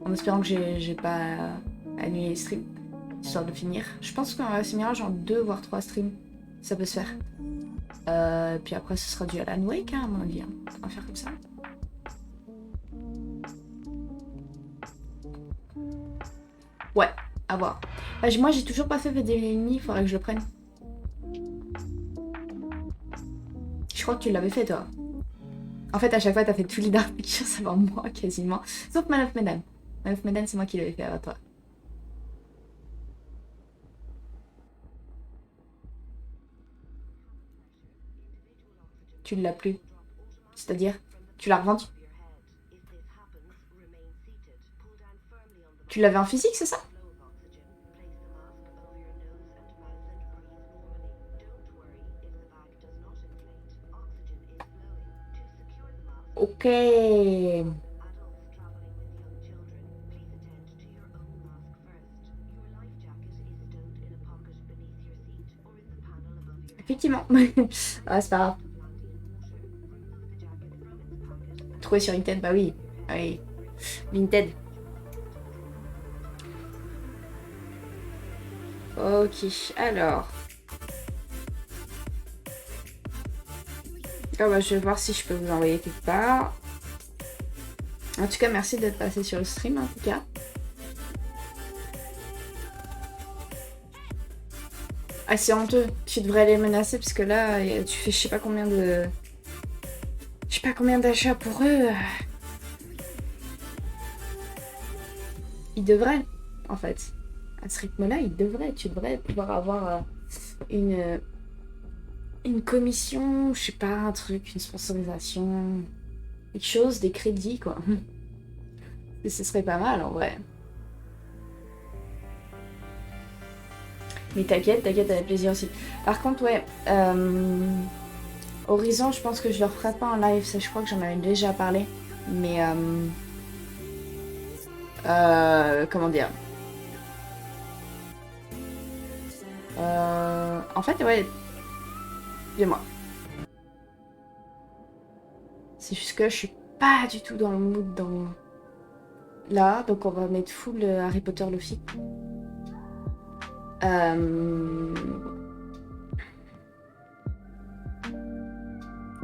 En espérant que j'ai pas annulé les streams. Histoire de finir. Je pense qu'en AC Mirage, en 2 voire 3 streams, ça peut se faire. Puis après, ce sera du Alan Wake, hein, à mon avis. Hein. On va faire comme ça. Ouais, à voir. Moi, j'ai toujours pas fait VD1.5, il faudrait que je le prenne. Je crois que tu l'avais fait, toi. En fait, à chaque fois, t'as fait tous les Dark Pictures avant moi, quasiment. Sauf Man of Medan. Man of Medan, c'est moi qui l'avais fait avant toi. Tu l'as plus. C'est-à-dire, tu l'as revendu. Tu l'avais en physique, c'est ça? Ok. Effectivement. Ah, c'est pas grave. Trouvé sur Vinted, bah oui. Ah oui. Vinted. Ok, alors. Ah bah, je vais voir si je peux vous envoyer quelque part. En tout cas, merci d'être passé sur le stream, en tout cas. Ah, c'est honteux. Tu devrais les menacer parce que là, tu fais je sais pas combien de... Je sais pas combien d'achats pour eux. Ils devraient, en fait. À ce rythme-là, tu devrais pouvoir avoir une commission, je sais pas, un truc, une sponsorisation, quelque chose, des crédits, quoi. Et ce serait pas mal, en vrai. Mais t'inquiète, avec plaisir aussi. Par contre, ouais, Horizon, je pense que je le referai pas en live, ça je crois que j'en avais déjà parlé. Mais, comment dire en fait, ouais, dis-moi. C'est juste que je suis pas du tout dans le mood dans... Là, donc on va mettre full Harry Potter Luffy. Je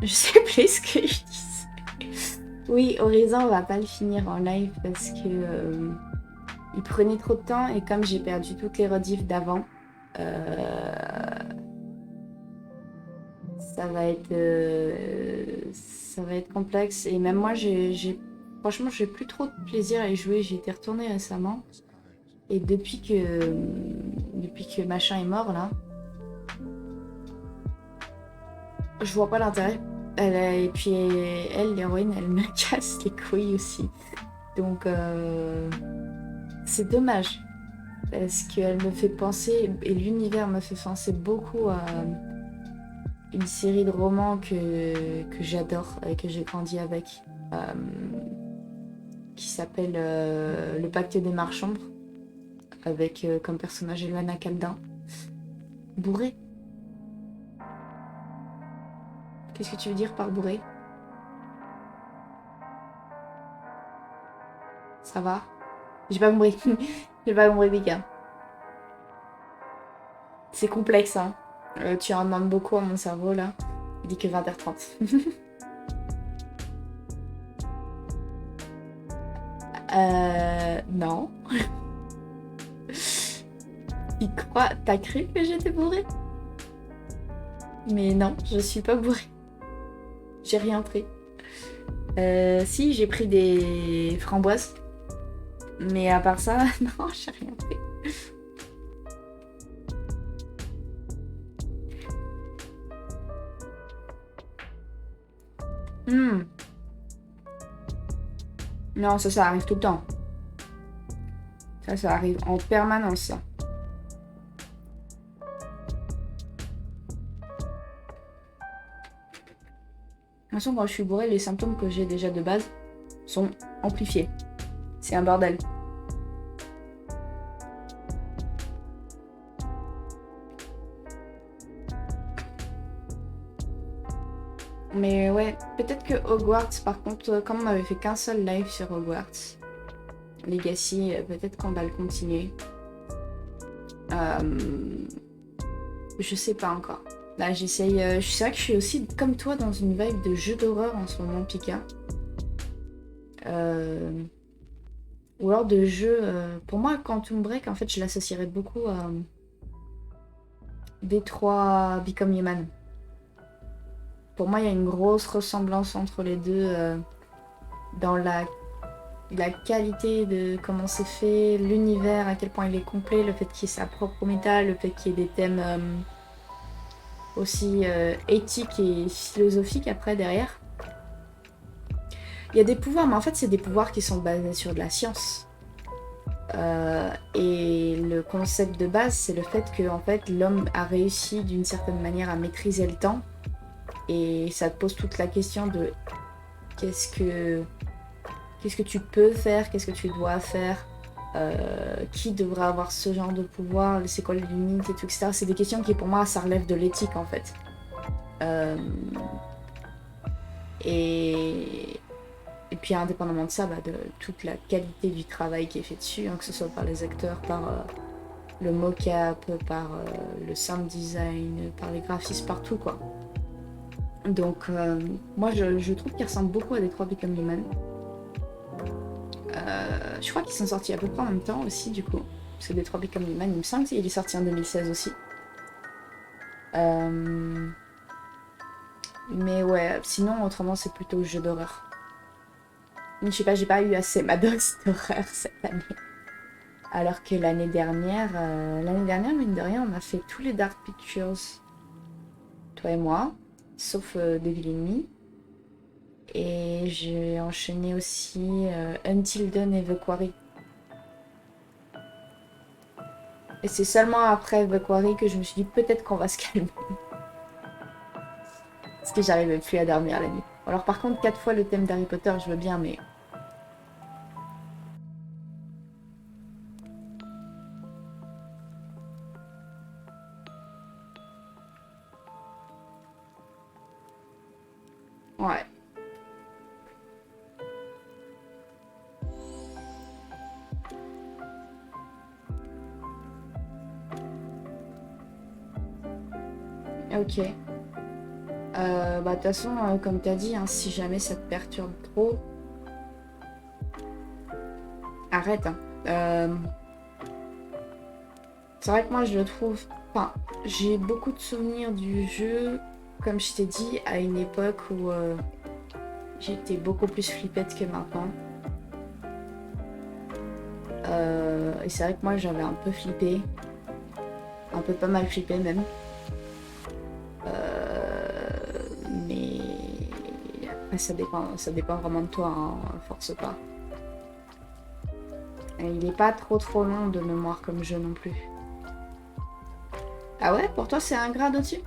sais plus ce que je disais. Oui, Horizon, on va pas le finir en live parce que il prenait trop de temps et comme j'ai perdu toutes les rediffs d'avant, ça va être complexe. Et même moi, franchement, j'ai plus trop de plaisir à y jouer. J'ai été retournée récemment. Et depuis que machin est mort, là, je vois pas l'intérêt. Et puis, elle, l'héroïne, elle me casse les couilles aussi. Donc, c'est dommage. Parce qu'elle me fait penser, et l'univers me fait penser beaucoup une série de romans que j'adore et que j'ai grandi avec, qui s'appelle Le Pacte des Marchands, avec comme personnage Elana Caldin. Bourré. Qu'est-ce que tu veux dire par bourré? Ça va? J'ai pas compris. J'ai pas compris, Mika. C'est complexe, hein. Tu en demandes beaucoup à mon cerveau, là. Il dit que 20h30. Non. T'as cru que j'étais bourrée? Mais non, je suis pas bourrée. J'ai rien pris. Si, j'ai pris des framboises. Mais à part ça, non, j'ai rien pris. Non, ça arrive tout le temps. Ça arrive en permanence, ça. De toute façon, quand je suis bourrée, les symptômes que j'ai déjà de base sont amplifiés. C'est un bordel. Mais ouais, peut-être que Hogwarts, par contre, comme on avait fait qu'un seul live sur Hogwarts Legacy, peut-être qu'on va le continuer. Je sais pas encore. Là, j'essaye. C'est vrai que je suis aussi, comme toi, dans une vibe de jeu d'horreur en ce moment, Pika. Ou alors de jeu. Pour moi, Quantum Break, en fait, je l'associerais beaucoup à D3 Become Human. Pour moi, il y a une grosse ressemblance entre les deux dans la qualité de comment c'est fait, l'univers, à quel point il est complet, le fait qu'il y ait sa propre méta, le fait qu'il y ait des thèmes aussi éthiques et philosophiques après derrière. Il y a des pouvoirs, mais en fait c'est des pouvoirs qui sont basés sur de la science. Et le concept de base, c'est le fait que en fait, l'homme a réussi d'une certaine manière à maîtriser le temps. Et ça te pose toute la question de qu'est-ce que tu peux faire, qu'est-ce que tu dois faire, qui devrait avoir ce genre de pouvoir, c'est quoi les limites et tout, etc. C'est des questions qui pour moi ça relève de l'éthique en fait. Et puis indépendamment de ça, de toute la qualité du travail qui est fait dessus, hein, que ce soit par les acteurs, par le mocap, par le sound design, par les graphismes, partout quoi. Donc moi je trouve qu'il ressemble beaucoup à D3 Become Human. Je crois qu'ils sont sortis à peu près en même temps aussi du coup. Parce que D3 Become Human, il me semble qu'il est sorti en 2016 aussi. Mais ouais, sinon autrement c'est plutôt jeu d'horreur. Mais je sais pas, j'ai pas eu assez ma dose d'horreur cette année. Alors que l'année dernière, mine de rien, on a fait tous les Dark Pictures. Toi et moi. Sauf Devil in Me. Et j'ai enchaîné aussi Until Dawn et The Quarry. Et c'est seulement après The Quarry que je me suis dit peut-être qu'on va se calmer. Parce que j'arrivais plus à dormir la nuit. Alors par contre 4 fois le thème d'Harry Potter je veux bien mais... Ouais. Ok. De toute façon, comme t'as dit, hein, si jamais ça te perturbe trop, arrête. Hein. C'est vrai que moi je le trouve... Enfin, j'ai beaucoup de souvenirs du jeu, comme je t'ai dit, à une époque où j'étais beaucoup plus flippette que maintenant. Et c'est vrai que moi j'avais un peu flippé. Un peu pas mal flippé même. Mais après ça dépend vraiment de toi, hein, force pas. Et il est pas trop long de mémoire comme jeu non plus. Ah ouais, pour toi c'est un grade au-dessus?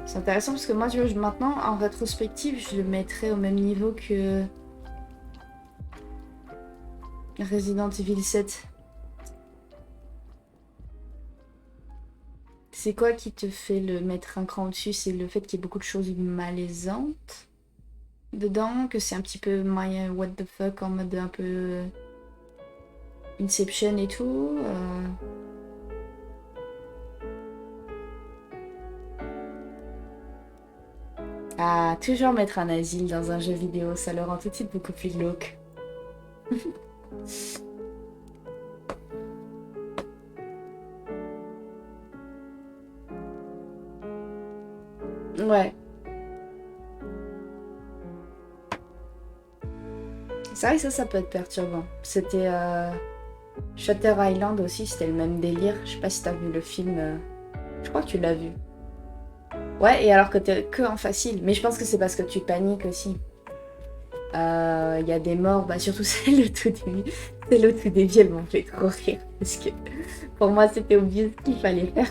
C'est intéressant parce que moi, tu vois, maintenant, en rétrospective, je le mettrais au même niveau que Resident Evil 7. C'est quoi qui te fait le mettre un cran au-dessus? C'est le fait qu'il y ait beaucoup de choses malaisantes dedans, que c'est un petit peu my what the fuck en mode un peu Inception et tout. Ah, toujours mettre un asile dans un jeu vidéo, ça le rend tout de suite beaucoup plus glauque. Ouais. C'est vrai que ça peut être perturbant. C'était Shutter Island aussi, c'était le même délire. Je sais pas si t'as vu le film. Je crois que tu l'as vu. Ouais, et alors que t'es que en facile. Mais je pense que c'est parce que tu paniques aussi. Il y a des morts, bah surtout celle au tout début. Celle au tout début, elle m'en fait trop rire. Parce que pour moi, c'était obvious ce qu'il fallait faire.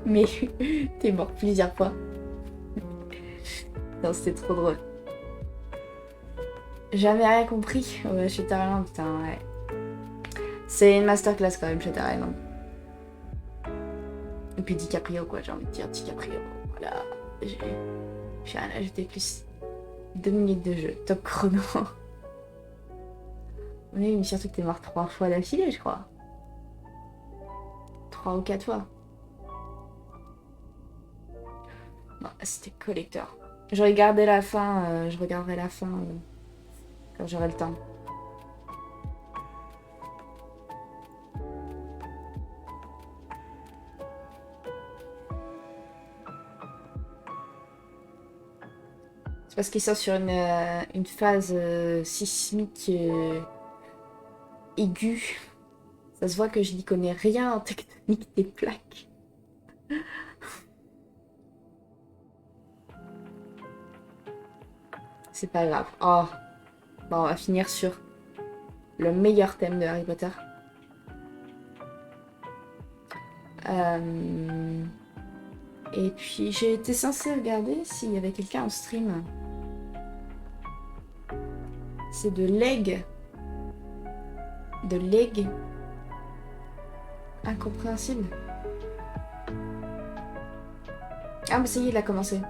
Mais t'es mort plusieurs fois. Non, c'était trop drôle. Jamais rien compris. Ouais, Shutter Island, putain, ouais. C'est une masterclass quand même, Shutter Island. Et puis DiCaprio, quoi, j'ai envie de dire DiCaprio. Voilà. J'ai rien à ajouter plus. 2 minutes de jeu, top chrono. Oui, mais surtout que t'es mort 3 fois d'affilée, je crois. 3 ou 4 fois. Non, c'était collector. Je regardais la fin, je regarderai la fin quand j'aurai le temps. C'est parce qu'ils sont sur une phase sismique aiguë. Ça se voit que je n'y connais rien en tectonique des plaques. C'est pas grave. Oh. Bon, on va finir sur le meilleur thème de Harry Potter. Et puis j'ai été censée regarder s'il y avait quelqu'un en stream. C'est de Leg. De Leg. Incompréhensible. Ah mais ça y est, il a commencé.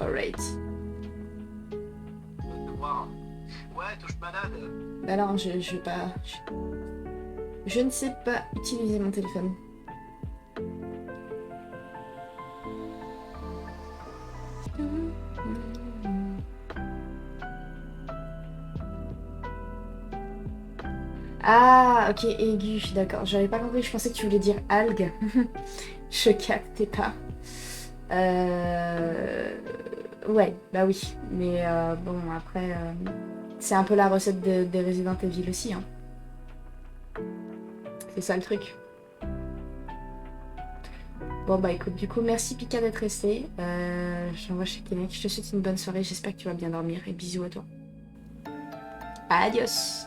Alright. Ouais, touche malade. Bah non, je vais pas... Je ne sais pas utiliser mon téléphone. Ah, ok, aigu, d'accord. J'avais pas compris, je pensais que tu voulais dire algue. Je captais pas. Ouais, bah oui. Mais bon, après, c'est un peu la recette des Resident Evil aussi, hein. C'est ça le truc. Bon bah écoute, du coup, merci Pika d'être resté. J'envoie chez Kenneth. Je te souhaite une bonne soirée. J'espère que tu vas bien dormir et bisous à toi. Adios.